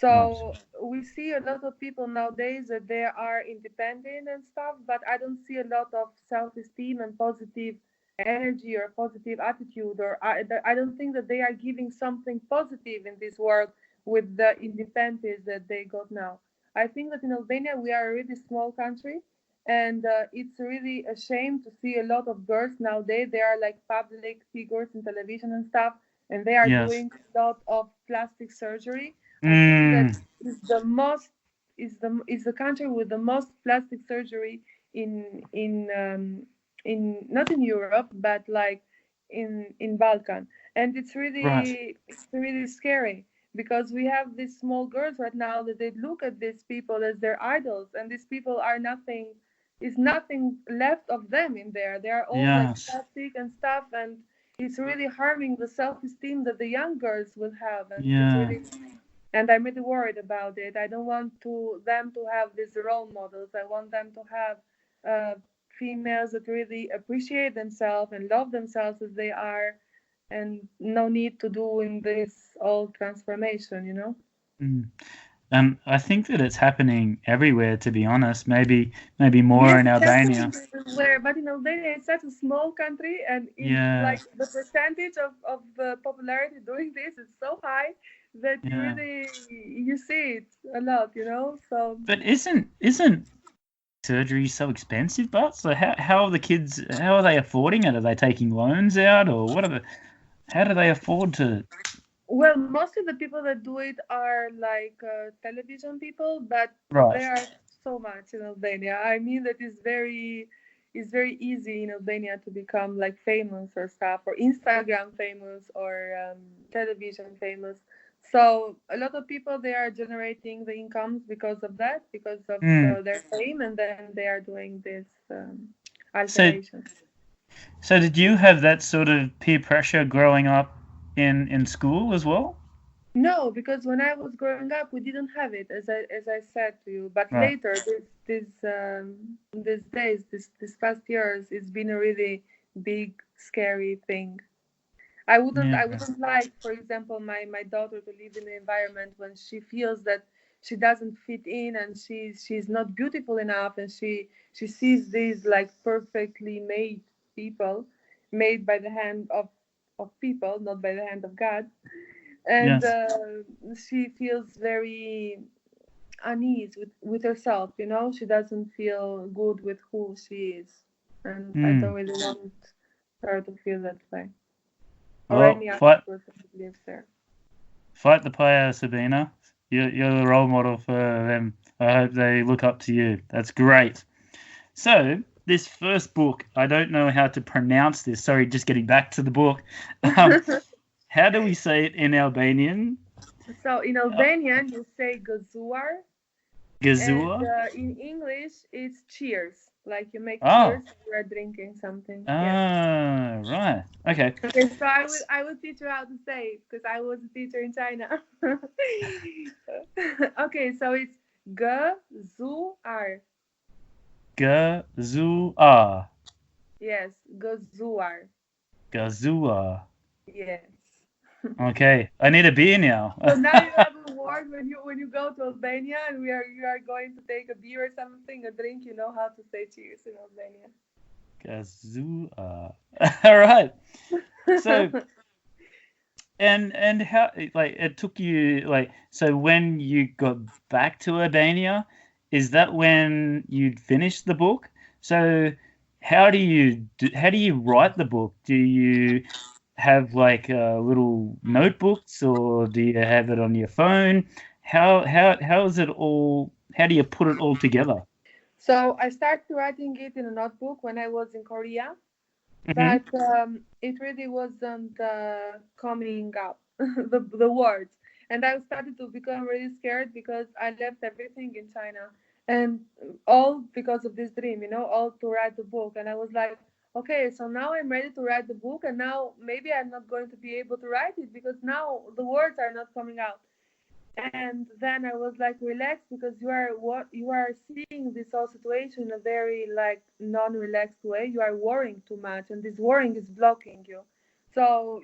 [SPEAKER 1] Right.
[SPEAKER 2] So we see a lot of people nowadays that they are independent and stuff, but I don't see a lot of self-esteem and positive energy or positive attitude, or I don't think that they are giving something positive in this world with the independence that they got now. I think that in Albania we are a really small country, and it's really a shame to see a lot of girls nowadays. They are like public figures in television and stuff, and they are
[SPEAKER 1] Yes.
[SPEAKER 2] doing a lot of plastic surgery. I think that
[SPEAKER 1] Mm,
[SPEAKER 2] is the most is the country with the most plastic surgery in not in Europe but like in Balkan, and
[SPEAKER 1] right.
[SPEAKER 2] it's really scary because we have these small girls right now that they look at these people as their idols, and these people are nothing. Is nothing left of them in there. They are all like
[SPEAKER 1] Yes.
[SPEAKER 2] plastic and stuff, and it's really harming the self-esteem that the young girls will have, and it's
[SPEAKER 1] Yeah.
[SPEAKER 2] really, and I'm really worried about it. I don't want to them to have these role models. I want them to have females that really appreciate themselves and love themselves as they are, and no need to doing this all transformation.
[SPEAKER 1] Mm. I think that it's happening everywhere, to be honest. Maybe more
[SPEAKER 2] Yes,
[SPEAKER 1] in
[SPEAKER 2] it's happening
[SPEAKER 1] Albania.
[SPEAKER 2] everywhere, but in Albania it's such a small country, and in
[SPEAKER 1] Yeah.
[SPEAKER 2] like the percentage of the popularity doing this is so high that
[SPEAKER 1] Yeah.
[SPEAKER 2] you see it a lot. So
[SPEAKER 1] But isn't surgery so expensive, but so how are the kids, how are they affording it? Are they taking loans out, or what are the how do they afford to
[SPEAKER 2] Well, most of the people that do it are like television people, but
[SPEAKER 1] Right.
[SPEAKER 2] there are so much in Albania. I mean that it's very easy in Albania to become like famous or stuff, or Instagram famous, or television famous. So a lot of people, they are generating the incomes because of that, because of
[SPEAKER 1] Mm.
[SPEAKER 2] their fame, and then they are doing this
[SPEAKER 1] So,
[SPEAKER 2] alterations.
[SPEAKER 1] so did you have that sort of peer pressure growing up in school as well?
[SPEAKER 2] No, because when I was growing up, we didn't have it, as I said to you. But
[SPEAKER 1] Right.
[SPEAKER 2] later, these days, this past years, it's been a really big, scary thing. I
[SPEAKER 1] Yeah.
[SPEAKER 2] wouldn't like, for example, my daughter to live in an environment when she feels that she doesn't fit in, and she's not beautiful enough, and she sees these like perfectly made people, made by the hand of people, not by the hand of God, and
[SPEAKER 1] Yes.
[SPEAKER 2] she feels very unease with herself. You know, she doesn't feel good with who she is, and I don't
[SPEAKER 1] Mm.
[SPEAKER 2] really want her to feel that way, or
[SPEAKER 1] Well,
[SPEAKER 2] any other
[SPEAKER 1] fight
[SPEAKER 2] person who lives there.
[SPEAKER 1] fight the player, Sabina. You're the role model for them. I hope they look up to you. That's great. So, this first book, I don't know how to pronounce this. Sorry, just getting back to the book. Um, how do we say it in Albanian?
[SPEAKER 2] So in
[SPEAKER 1] Uh,
[SPEAKER 2] Albanian, you say Gezuar, and
[SPEAKER 1] Gezuar?
[SPEAKER 2] in English, it's cheers. Like you make
[SPEAKER 1] Oh,
[SPEAKER 2] cheers, you are drinking something. Yes.
[SPEAKER 1] ah, right. Okay.
[SPEAKER 2] Okay, so I will teach you how to say it because I was a teacher in China. Okay, so it's Gezuar.
[SPEAKER 1] Gezuar.
[SPEAKER 2] Yes, Gezuar.
[SPEAKER 1] Gezuar.
[SPEAKER 2] Yes.
[SPEAKER 1] Okay. I need a beer now.
[SPEAKER 2] So now you have a word when you go to Albania and you are going to take a beer or something, a drink. You know how to say cheers in Albania.
[SPEAKER 1] Gezuar. All right. So, and how, like, it took you, like, so when you got back to Albania, is that when you'd finished the book? So how do you write the book? Do you have like little notebooks, or do you have it on your phone? How is it all? How do you put it all together?
[SPEAKER 2] So I started writing it in a notebook when I was in Korea,
[SPEAKER 1] Hmm.
[SPEAKER 2] but it really wasn't coming up the words, and I started to become really scared because I left everything in China, and all because of this dream, all to write the book. And I was like, okay, so now I'm ready to write the book, and now maybe I'm not going to be able to write it because now the words are not coming out. And then I was like relaxed because you are seeing this whole situation in a very like non-relaxed way. You are worrying too much, and this worrying is blocking you. So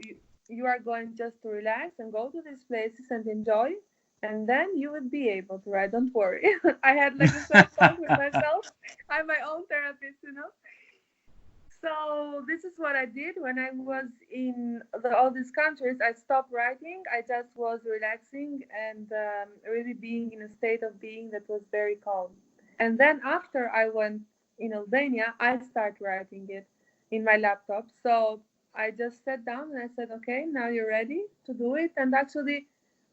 [SPEAKER 2] you are going just to relax and go to these places and enjoy, and then you will be able to write. Don't worry. I had like a self-talk with myself. I'm my own therapist. So this is what I did when I was in all these countries. I stopped writing. I just was relaxing and really being in a state of being that was very calm. And then after I went in Albania, I started writing it in my laptop. So I just sat down and I said, okay, now you're ready to do it. And actually,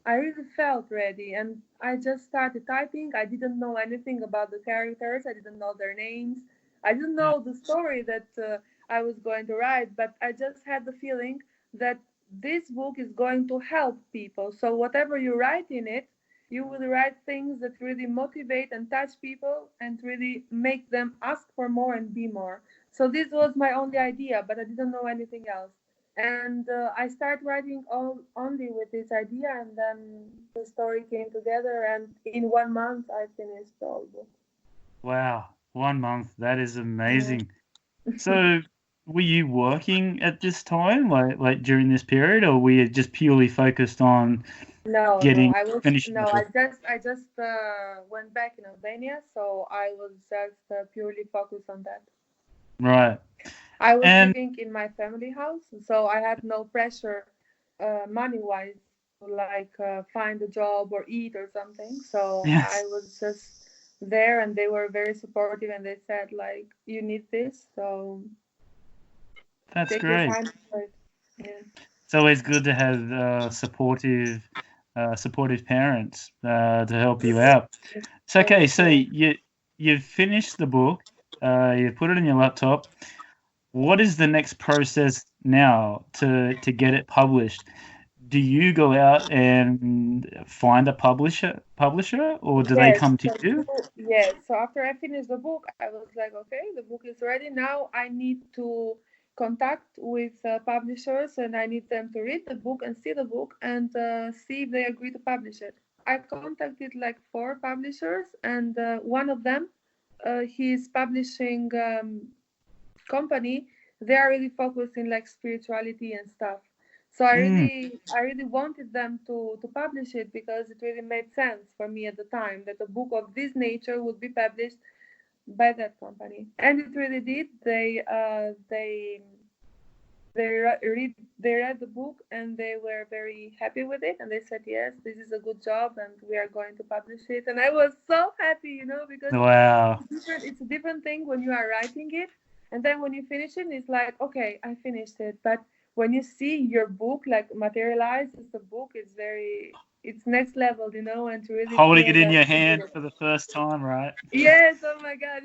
[SPEAKER 2] I really felt ready. And I just started typing. I didn't know anything about the characters, I didn't know their names. I didn't
[SPEAKER 1] Yeah.
[SPEAKER 2] know the story that I was going to write, but I just had the feeling that this book is going to help people. So, whatever you write in it, you will write things that really motivate and touch people and really make them ask for more and be more. So, this was my only idea, but I didn't know anything else. And I started writing all only with this idea, and then the story came together. And in 1 month, I finished the whole book.
[SPEAKER 1] Wow, 1 month. That is
[SPEAKER 2] Yeah.
[SPEAKER 1] amazing. So, were you working at this time, like during this period, or were you just purely focused on
[SPEAKER 2] No, no,
[SPEAKER 1] getting
[SPEAKER 2] I was
[SPEAKER 1] finishing the
[SPEAKER 2] no,
[SPEAKER 1] book?
[SPEAKER 2] I just went back in Albania, so I was just purely focused on that.
[SPEAKER 1] Right.
[SPEAKER 2] I was
[SPEAKER 1] And
[SPEAKER 2] living in my family house, so I had no pressure, money-wise, to like find a job or eat or something. So I
[SPEAKER 1] yes,
[SPEAKER 2] was just there, and they were very supportive, and they said like, "You need this, so
[SPEAKER 1] that's
[SPEAKER 2] take your
[SPEAKER 1] great.
[SPEAKER 2] time for it." Yeah.
[SPEAKER 1] It's always good to have supportive parents to help you out. So, okay, so you've finished the book, you put it in your laptop. What is the next process now to get it published? Do you go out and find a publisher, or do they
[SPEAKER 2] Yes,
[SPEAKER 1] come to
[SPEAKER 2] so
[SPEAKER 1] you?
[SPEAKER 2] yes. So after I finished the book, I was like, okay, the book is ready. Now I need to contact with publishers, and I need them to read the book and see the book and see if they agree to publish it. I contacted like four publishers, and one of them, his publishing company, they are really focused in like spirituality and stuff. So
[SPEAKER 1] Mm,
[SPEAKER 2] I really wanted them to publish it because it really made sense for me at the time that a book of this nature would be published by that company, and it really did. They read the book and they were very happy with it, and they said yes, this is a good job and we are going to publish it. And I was so happy, because
[SPEAKER 1] wow.
[SPEAKER 2] it's a different thing when you are writing it, and then when you finish it, it's like, okay, I finished it. But when you see your book like materialize as the book, it's next level, and to really
[SPEAKER 1] Holding
[SPEAKER 2] feel
[SPEAKER 1] it in
[SPEAKER 2] that
[SPEAKER 1] your
[SPEAKER 2] you did
[SPEAKER 1] hand
[SPEAKER 2] it.
[SPEAKER 1] for the first time, right?
[SPEAKER 2] Yes, oh my God.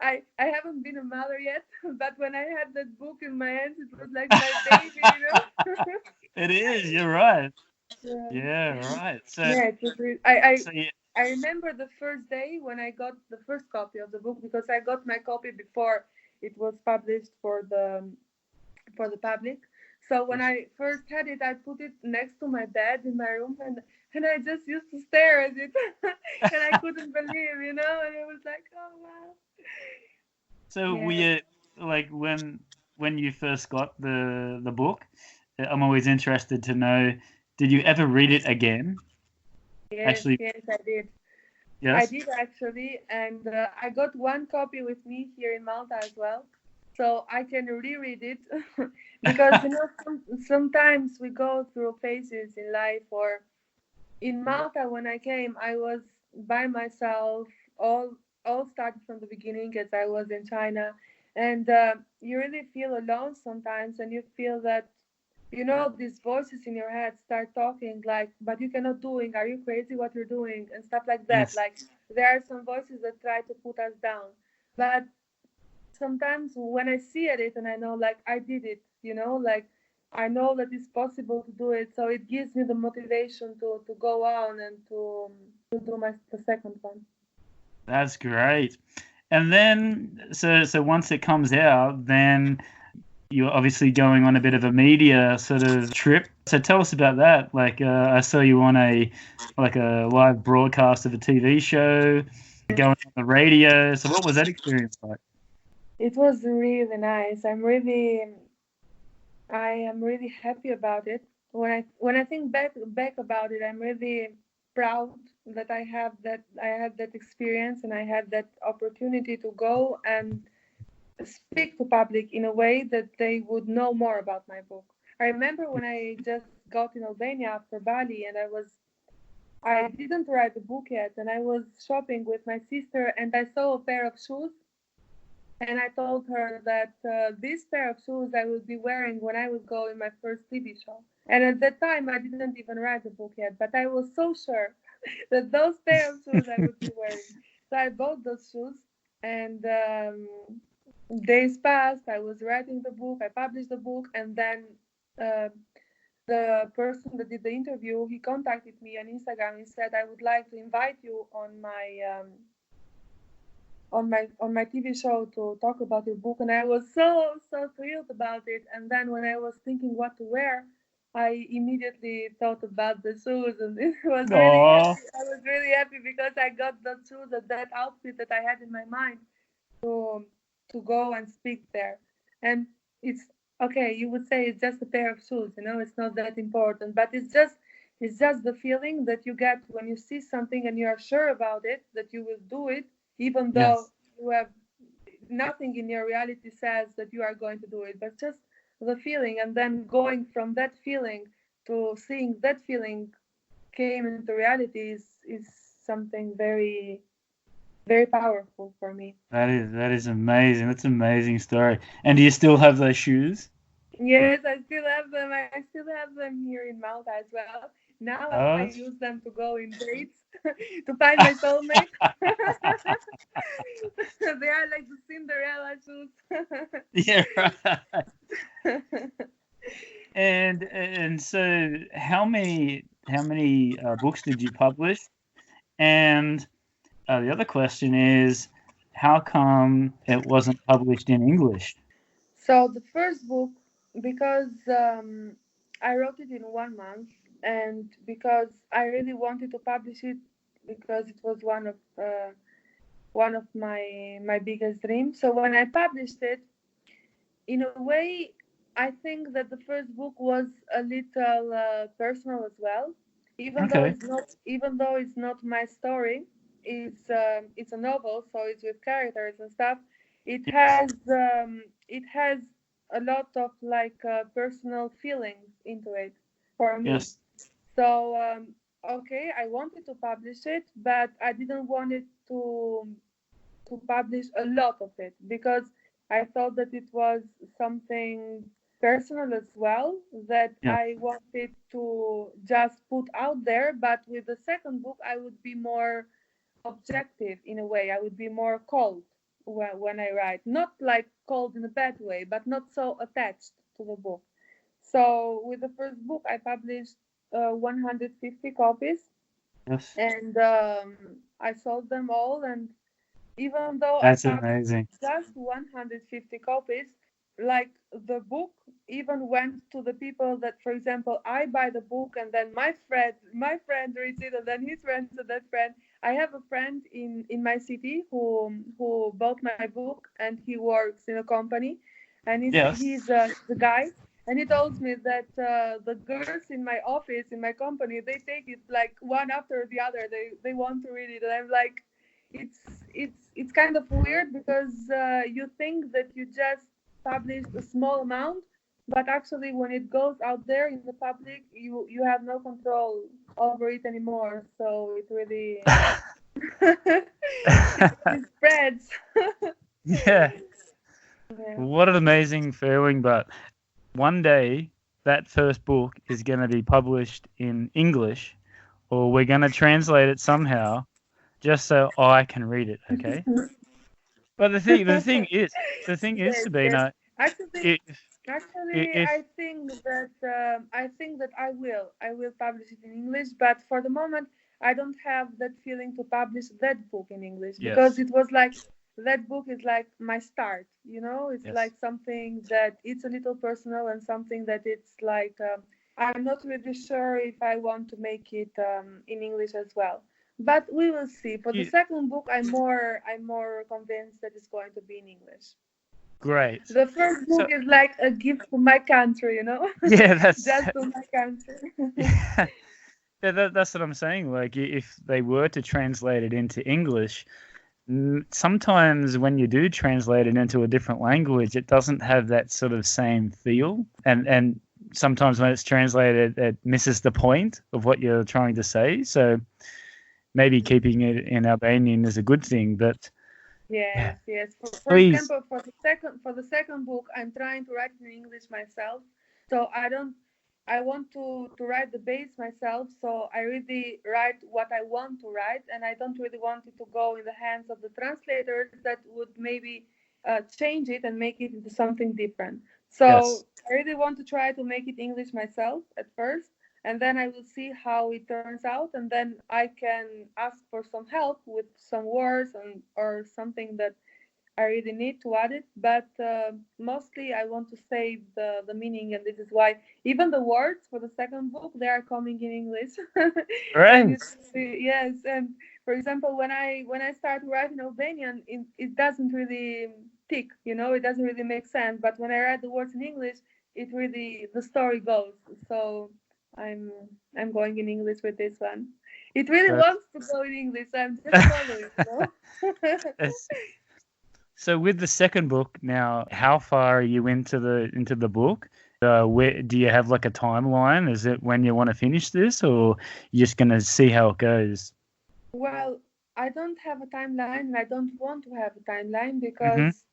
[SPEAKER 2] I haven't been a mother yet, but when I had that book in my hands, it was like my baby.
[SPEAKER 1] It is. You're right.
[SPEAKER 2] Yeah.
[SPEAKER 1] Yeah, right. So,
[SPEAKER 2] Yeah, it was I
[SPEAKER 1] so yeah.
[SPEAKER 2] I remember the first day when I got the first copy of the book, because I got my copy before it was published for the public. So when I first had it, I put it next to my bed in my room, and I just used to stare at it, and I couldn't believe, and it was like, oh wow.
[SPEAKER 1] So were
[SPEAKER 2] Yeah.
[SPEAKER 1] you like when you first got the book? I'm always interested to know. Did you ever read it again?
[SPEAKER 2] Yes,
[SPEAKER 1] Actually,
[SPEAKER 2] yes, I did. I
[SPEAKER 1] yes.
[SPEAKER 2] did actually, and I got one copy with me here in Malta as well, so I can reread it because sometimes we go through phases in life. Or in Malta, when I came, I was by myself. All started from the beginning as I was in China, and you really feel alone sometimes, and you feel that these voices in your head start talking like, but you cannot doing, are you crazy what you're doing, and stuff like that.
[SPEAKER 1] Yes.
[SPEAKER 2] Like, there are some voices that try to put us down. But sometimes when I see at it and I know like I did it, like I know that it's possible to do it, so it gives me the motivation to go on and to do the second one.
[SPEAKER 1] That's great. And then, so once it comes out, then you're obviously going on a bit of a media sort of trip. So tell us about that. Like, I saw you on a live broadcast of a TV show, going on the radio. So what was that experience like?
[SPEAKER 2] It was really nice. I am really happy about it. When I think back about it, I'm really proud that I had that experience, and I had that opportunity to go and speak to public in a way that they would know more about my book. I remember when I just got in Albania after Bali, and I didn't write the book yet, and I was shopping with my sister, and I saw a pair of shoes, and I told her that this pair of shoes I would be wearing when I would go in my first TV show. And at that time, I didn't even write the book yet, but I was so sure that those pair of shoes I would be wearing. So I bought those shoes, and days passed. I was writing the book. I published the book, and then uh, the person that did the interview, he contacted me on Instagram. He said, "I would like to invite you on my TV show to talk about your book." And I was so thrilled about it. And then when I was thinking what to wear, I immediately thought about the shoes, and it was really
[SPEAKER 1] Oh,
[SPEAKER 2] happy. I was really happy because I got the shoes and that outfit that I had in my mind to to go and speak there. And it's okay. You would say it's just a pair of shoes, it's not that important, but it's just the feeling that you get when you see something and you are sure about it that you will do it, even though
[SPEAKER 1] yes.
[SPEAKER 2] you have nothing in your reality says that you are going to do it, but just the feeling, and then going from that feeling to seeing that feeling came into reality is something very, very powerful for me.
[SPEAKER 1] That is amazing. That's an amazing story. And do you still have those shoes?
[SPEAKER 2] Yes, I still have them. I still have them here in Malta as well. Now I
[SPEAKER 1] Oh,
[SPEAKER 2] use them to go in dates to find my soulmate. They are like the Cinderella shoes.
[SPEAKER 1] yeah, right. And so how many books did you publish? And the other question is, how come it wasn't published in English?
[SPEAKER 2] So the first book, because I wrote it in 1 month, and because I really wanted to publish it, because it was one of my biggest dreams. So when I published it, in a way, I think that the first book was a little personal as well,
[SPEAKER 1] Okay.
[SPEAKER 2] even though it's not my story. It's a novel, so it's with characters and stuff. It has a lot of like personal feelings into it for me.
[SPEAKER 1] Yes.
[SPEAKER 2] So okay, I wanted to publish it, but I didn't want it to publish a lot of it because I thought that it was something personal as well that
[SPEAKER 1] Yeah.
[SPEAKER 2] I wanted to just put out there. But with the second book, I would be more objective in a way. I would be more cold when I write. Not like cold in a bad way, but not so attached to the book. So with the first book, I published 150 copies,
[SPEAKER 1] Yes.
[SPEAKER 2] and I sold them all. And even though I
[SPEAKER 1] That's
[SPEAKER 2] published
[SPEAKER 1] amazing.
[SPEAKER 2] just 150 copies, like the book even went to the people that, for example, I buy the book and then my friend reads it and then his friend to that friend. I have a friend in my city who bought my book and he works in a company, and
[SPEAKER 1] Yes.
[SPEAKER 2] he's the guy. And he told me that the girls in my office, in my company, they take it like one after the other. They want to read it, and I'm like, it's it's kind of weird because you think that you just published a small amount, but actually when it goes out there in the public, you have no control over it anymore. So it really it really spreads.
[SPEAKER 1] Yeah.
[SPEAKER 2] Yeah.
[SPEAKER 1] What an amazing feeling. But one day that first book is going to be published in English, or we're going to translate it somehow just so I can read it. Okay. But the thing is,
[SPEAKER 2] Yes, yes.
[SPEAKER 1] Sabina,
[SPEAKER 2] Actually,
[SPEAKER 1] if
[SPEAKER 2] actually,
[SPEAKER 1] if
[SPEAKER 2] I think that I will publish it in English, but for the moment, I don't have that feeling to publish that book in English because
[SPEAKER 1] yes,
[SPEAKER 2] it was like that book is like my start. It's
[SPEAKER 1] yes,
[SPEAKER 2] like something that it's a little personal and something that it's like I'm not really sure if I want to make it in English as well. But we will see. For the
[SPEAKER 1] you,
[SPEAKER 2] second book, I'm more convinced that it's going to be in English.
[SPEAKER 1] great.
[SPEAKER 2] The first
[SPEAKER 1] So
[SPEAKER 2] book is like a gift to my country.
[SPEAKER 1] yeah, that's
[SPEAKER 2] Just to my country.
[SPEAKER 1] yeah, that's what I'm saying. Like, if they were to translate it into English, sometimes when you do translate it into a different language, it doesn't have that sort of same feel, and sometimes when it's translated, it misses the point of what you're trying to say. So maybe keeping it in Albanian is a good thing. But yeah,
[SPEAKER 2] Yes, yes. For
[SPEAKER 1] please,
[SPEAKER 2] example, for the second book, I'm trying to write in English myself. So I want to write the base myself. So I really write what I want to write, and I don't really want it to go in the hands of the translators that would maybe change it and make it into something different.
[SPEAKER 1] yes.
[SPEAKER 2] So I really want to try to make it English myself at first, and then I will see how it turns out, and then I can ask for some help with some words and or something that I really need to add it. But mostly I want to save the meaning, and this is why even the words for the second book they are coming in English. And
[SPEAKER 1] Great.
[SPEAKER 2] yes, and for example, when I start writing Albanian, it doesn't really tick, it doesn't really make sense. But when I write the words in English, it really the story goes. So I'm I'm going in English with this one. It really
[SPEAKER 1] That,
[SPEAKER 2] wants to go in English. I'm just following.
[SPEAKER 1] that's- so with the second book now, how far are you into the book? Where do you have like a timeline? Is it when you want to finish this, or you're just gonna see how it goes?
[SPEAKER 2] Well, I don't have a timeline and I don't want to have a timeline
[SPEAKER 1] Mm-hmm.
[SPEAKER 2] because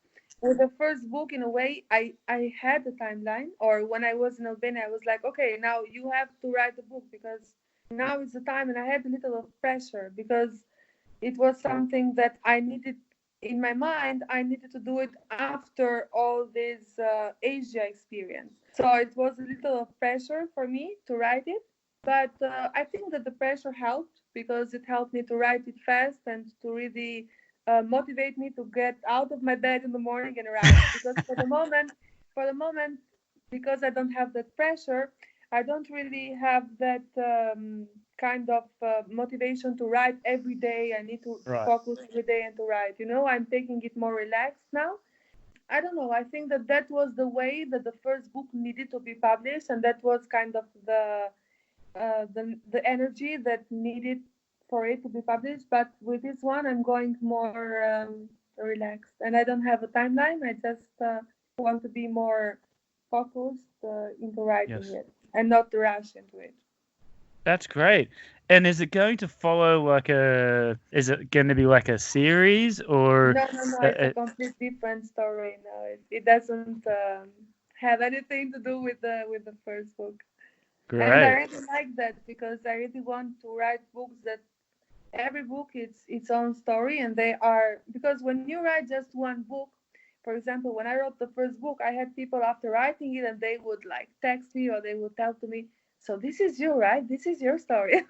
[SPEAKER 2] with the first book, in a way, I had the timeline. Or when I was in Albania, I was like, okay, now you have to write the book because now is the time. And I had a little of pressure because it was something that I needed in my mind. I needed to do it after all this Asia experience. So it was a little of pressure for me to write it. But I think that the pressure helped because it helped me to write it fast and to really motivate me to get out of my bed in the morning and write. Because for the moment, because I don't have that pressure, I don't really have that kind of motivation to write every day. I need to
[SPEAKER 1] Right.
[SPEAKER 2] focus every day and to write. I'm taking it more relaxed now. I don't know. I think that that was the way that the first book needed to be published, and that was kind of the energy that needed for it to be published. But with this one, I'm going more relaxed, and I don't have a timeline. I just want to be more focused into writing
[SPEAKER 1] Yes.
[SPEAKER 2] it and not rush into it.
[SPEAKER 1] That's great. And is it going to follow is it going to be like a series or
[SPEAKER 2] No, no, no. It's a
[SPEAKER 1] uh,
[SPEAKER 2] complete different story. No, it doesn't have anything to do with the first book. And I
[SPEAKER 1] great?
[SPEAKER 2] really like that because I really want to write books that every book is its own story, and they are, because when you write just one book, for example, when I wrote the first book, I had people after writing it and they would like text me or they would tell to me, so this is you, right? This is your story.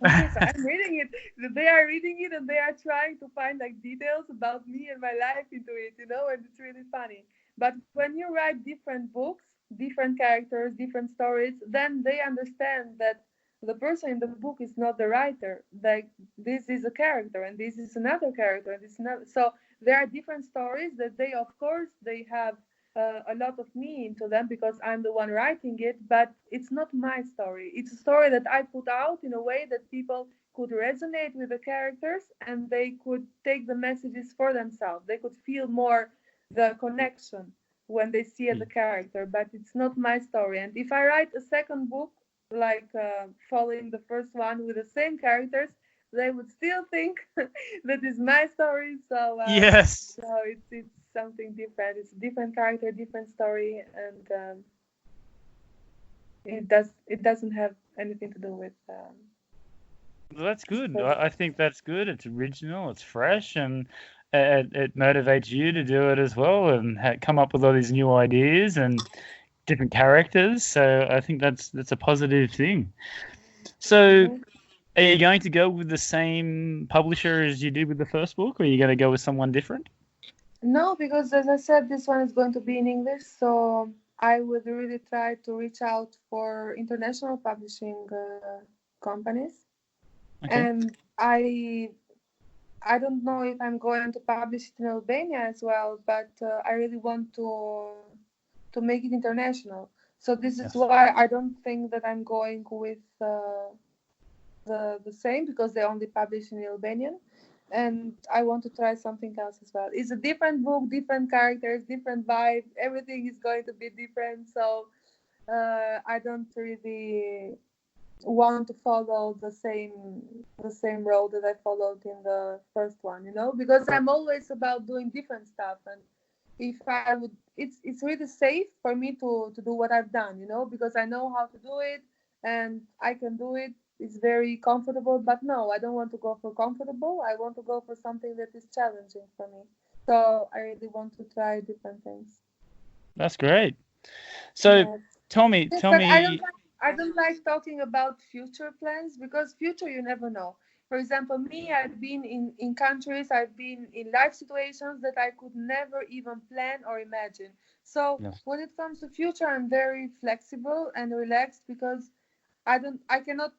[SPEAKER 2] Okay, so I'm reading it. They are reading it and they are trying to find like details about me and my life into it, and it's really funny. But when you write different books, different characters, different stories, then they understand that the person in the book is not the writer. Like, this is a character and this is another character and this is another. So there are different stories that they, of course, they have a lot of me into them because I'm the one writing it, but it's not my story. It's a story that I put out in a way that people could resonate with the characters and they could take the messages for themselves. They could feel more the connection when they see the character, but it's not my story. And if I write a second book, like following the first one with the same characters, they would still think that is my story. So,
[SPEAKER 1] Yes.
[SPEAKER 2] so it's something different. It's a different character, different story, and it doesn't have anything to do with.
[SPEAKER 1] Well, that's good.
[SPEAKER 2] So,
[SPEAKER 1] I think that's good. It's original, it's fresh, and it motivates you to do it as well and come up with all these new ideas and different characters. So I think that's a positive thing. So
[SPEAKER 2] mhm.
[SPEAKER 1] are you going to go with the same publisher as you did with the first book, or are you going to go with someone different?
[SPEAKER 2] No, because as I said, this one is going to be in English, so I would really try to reach out for international publishing companies.
[SPEAKER 1] Okay.
[SPEAKER 2] And I don't know if I'm going to publish it in Albania as well, but I really want to make it international. So this is
[SPEAKER 1] Yes.
[SPEAKER 2] why I don't think that I'm going with the same, because they only publish in Albanian, and I want to try something else as well. It's a different book, different characters, different vibe. Everything is going to be different. So I don't really want to follow the same road that I followed in the first one, because I'm always about doing different stuff. And if I would, it's really safe for me to do what I've done, because I know how to do it and I can do it. It's very comfortable, but no, I don't want to go for comfortable. I want to go for something that is challenging for me. So I really want to try different things.
[SPEAKER 1] That's great. So
[SPEAKER 2] Yes.
[SPEAKER 1] tell me,
[SPEAKER 2] Yes,
[SPEAKER 1] tell
[SPEAKER 2] but
[SPEAKER 1] me.
[SPEAKER 2] I don't like talking about future plans, because future you never know. For example, me, I've been in countries, I've been in life situations that I could never even plan or imagine. So
[SPEAKER 1] Yes.
[SPEAKER 2] when it comes to future, I'm very flexible and relaxed, because I cannot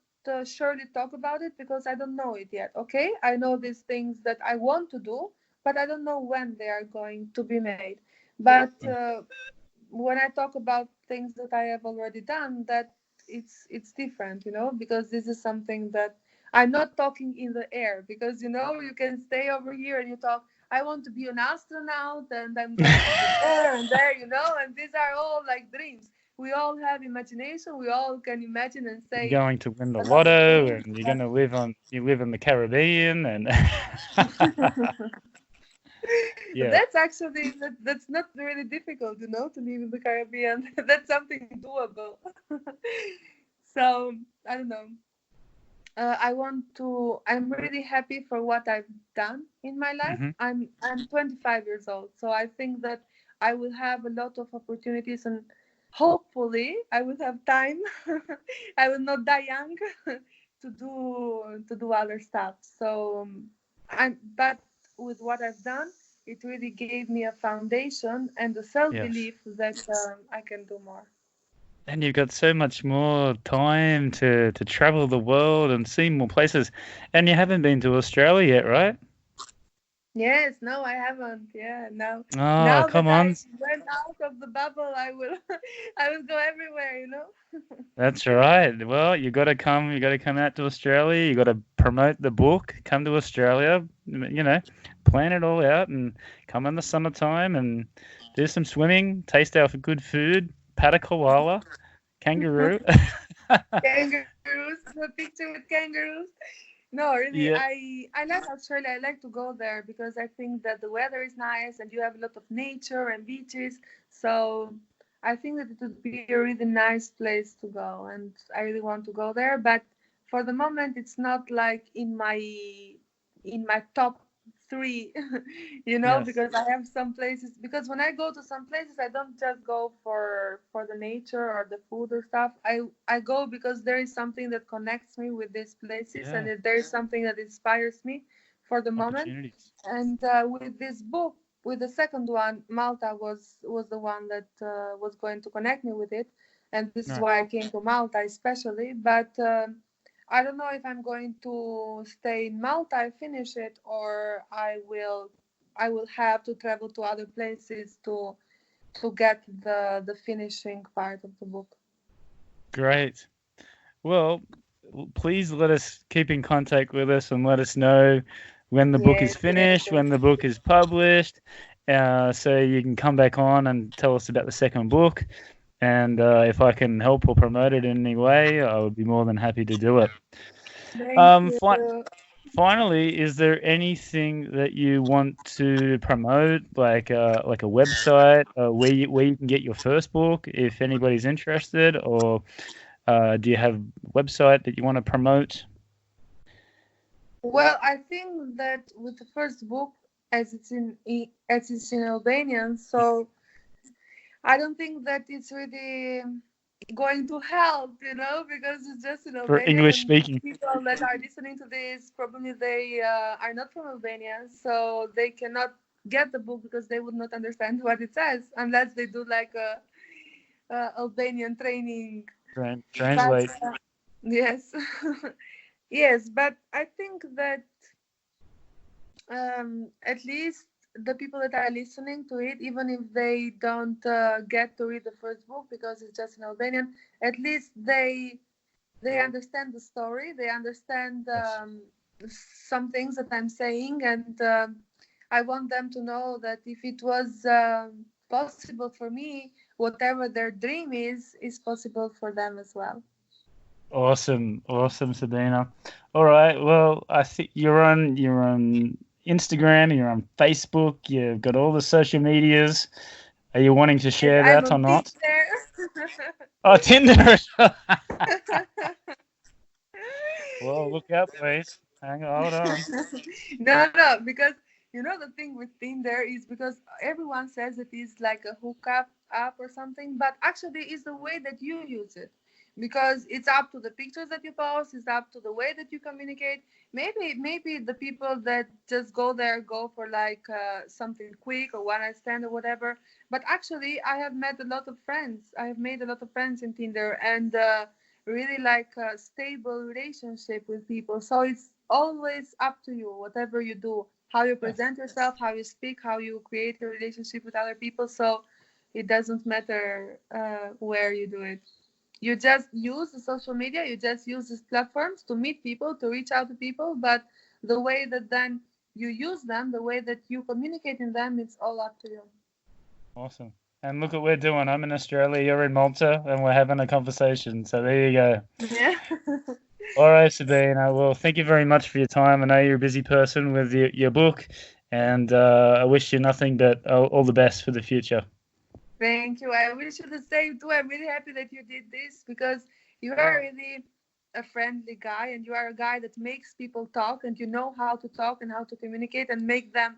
[SPEAKER 2] surely talk about it because I don't know it yet. Okay, I know these things that I want to do, but I don't know when they are going to be made. But when I talk about things that I have already done, that it's different, because this is something that I'm not talking in the air, because you can stay over here and you talk. I want to be an astronaut and I'm going to be there and there, and these are all like dreams. We all have imagination. We all can imagine and
[SPEAKER 1] You're
[SPEAKER 2] say
[SPEAKER 1] going to win the
[SPEAKER 2] a lot of
[SPEAKER 1] lotto
[SPEAKER 2] things.
[SPEAKER 1] and you're going
[SPEAKER 2] But
[SPEAKER 1] to live in the Caribbean and Yeah.
[SPEAKER 2] That's actually that's not really difficult, to live in the Caribbean. That's something doable. So I don't know. I'm really happy for what I've done in my life.
[SPEAKER 1] Hmm.
[SPEAKER 2] I'm 25 years old, so I think that I will have a lot of opportunities, and hopefully I will have time. I will not die young to do other stuff. So but with what I've done, it really gave me a foundation and a self
[SPEAKER 1] Yes.
[SPEAKER 2] belief that I can do more.
[SPEAKER 1] And you've got so much more time to travel the world and see more places. And you haven't been to Australia yet, right?
[SPEAKER 2] Yes, no, I haven't. Yeah,
[SPEAKER 1] Oh,
[SPEAKER 2] now that
[SPEAKER 1] come
[SPEAKER 2] I
[SPEAKER 1] on.
[SPEAKER 2] went out of the bubble, I will, I will go everywhere.
[SPEAKER 1] That's right. Well, you got to come. You got to come out to Australia. You got to promote the book. Come to Australia. Plan it all out and come in the summertime and do some swimming. Taste our good food. Pat a koala, kangaroo.
[SPEAKER 2] Kangaroos, a picture with kangaroos. No, really,
[SPEAKER 1] Yeah.
[SPEAKER 2] I like Australia. I like to go there because I think that the weather is nice and you have a lot of nature and beaches. So I think that it would be a really nice place to go, and I really want to go there. But for the moment, it's not like in my top three,
[SPEAKER 1] Yes.
[SPEAKER 2] because I have some places. Because when I go to some places, I don't just go for the nature or the food or stuff. I go because there is something that connects me with these places, and
[SPEAKER 1] Yeah.
[SPEAKER 2] that there is something that inspires me for the moment.
[SPEAKER 1] Opportunities.
[SPEAKER 2] And with this book, with the second one, Malta was the one that was going to connect me with it, and this is
[SPEAKER 1] Right.
[SPEAKER 2] why I came to Malta especially. But I don't know if I'm going to stay in Malta, I finish it, or I will have to travel to other places to get the finishing part of the book.
[SPEAKER 1] Great. Well, please let us keep in contact with us and let us know when the book is
[SPEAKER 2] Yes, yes,
[SPEAKER 1] finished,
[SPEAKER 2] yes.
[SPEAKER 1] when the book is published, so you can come back on and tell us about the second book. And if I can help or promote it in any way, I would be more than happy to do it.
[SPEAKER 2] Thank
[SPEAKER 1] Um,
[SPEAKER 2] you.
[SPEAKER 1] fi- Finally, is there anything that you want to promote, like a website where you can get your first book if anybody's interested, or do you have a website that you want to promote?
[SPEAKER 2] Well, I think that with the first book, as it's in Albanian, so I don't think that it's really going to help, because it's just in
[SPEAKER 1] For
[SPEAKER 2] Albanian,
[SPEAKER 1] English
[SPEAKER 2] and
[SPEAKER 1] speaking?
[SPEAKER 2] people that are listening to this probably they are not from Albania, so they cannot get the book because they would not understand what it says unless they do like a Albanian training. But
[SPEAKER 1] Translate.
[SPEAKER 2] yes, yes, but I think that at least the people that are listening to it, even if they don't get to read the first book because it's just in Albanian, at least they understand the story. They understand
[SPEAKER 1] Yes.
[SPEAKER 2] some things that I'm saying, and I want them to know that if it was possible for me, whatever their dream is possible for them as well.
[SPEAKER 1] Awesome, Sabina. All right. Well, I think you're on Instagram, you're on Facebook, you've got all the social medias. Are you wanting to
[SPEAKER 2] Yes,
[SPEAKER 1] share
[SPEAKER 2] I'm
[SPEAKER 1] that or
[SPEAKER 2] on
[SPEAKER 1] not?
[SPEAKER 2] Tinder.
[SPEAKER 1] Oh, Tinder. Well, look out, please. Hang on, hold on.
[SPEAKER 2] No, because the thing with Tinder is because everyone says it is like a hookup app or something, but actually it's the way that you use it. Because it's up to the pictures that you post, it's up to the way that you communicate. Maybe the people that just go there go for like something quick or one night stand or whatever. But actually, I have met a lot of friends. I have made a lot of friends in Tinder, and really like a stable relationship with people. So it's always up to you, whatever you do, how you
[SPEAKER 1] Yes.
[SPEAKER 2] present yourself, how you speak, how you create a relationship with other people. So it doesn't matter where you do it. You just use the social media, you just use these platforms to meet people, to reach out to people. But the way that then you use them, the way that you communicate in them, it's all up to you.
[SPEAKER 1] Awesome. And look what we're doing. I'm in Australia, you're in Malta, and we're having a conversation. So there you go.
[SPEAKER 2] Yeah.
[SPEAKER 1] All right, Sabina. Well, thank you very much for your time. I know you're a busy person with your book, And I wish you nothing but all the best for the future.
[SPEAKER 2] Thank you. I wish you the same too. I'm really happy that you did this because you are really a friendly guy and you are a guy that makes people talk and you know how to talk and how to communicate and make them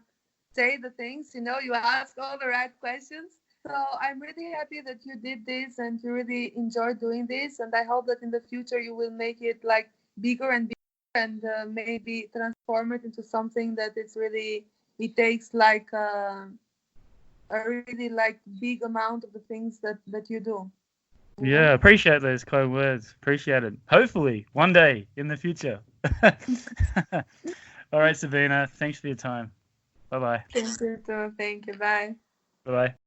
[SPEAKER 2] say the things. You ask all the right questions. So I'm really happy that you did this and you really enjoyed doing this. And I hope that in the future you will make it like bigger and bigger and maybe transform it into something that it's really, it takes like a really like big amount of the things that you do.
[SPEAKER 1] Yeah, appreciate those kind words. Appreciate it. Hopefully, one day in the future. All right, Sabina. Thanks for your time. Bye-bye.
[SPEAKER 2] Thank you too. Thank you. Bye.
[SPEAKER 1] Bye-bye.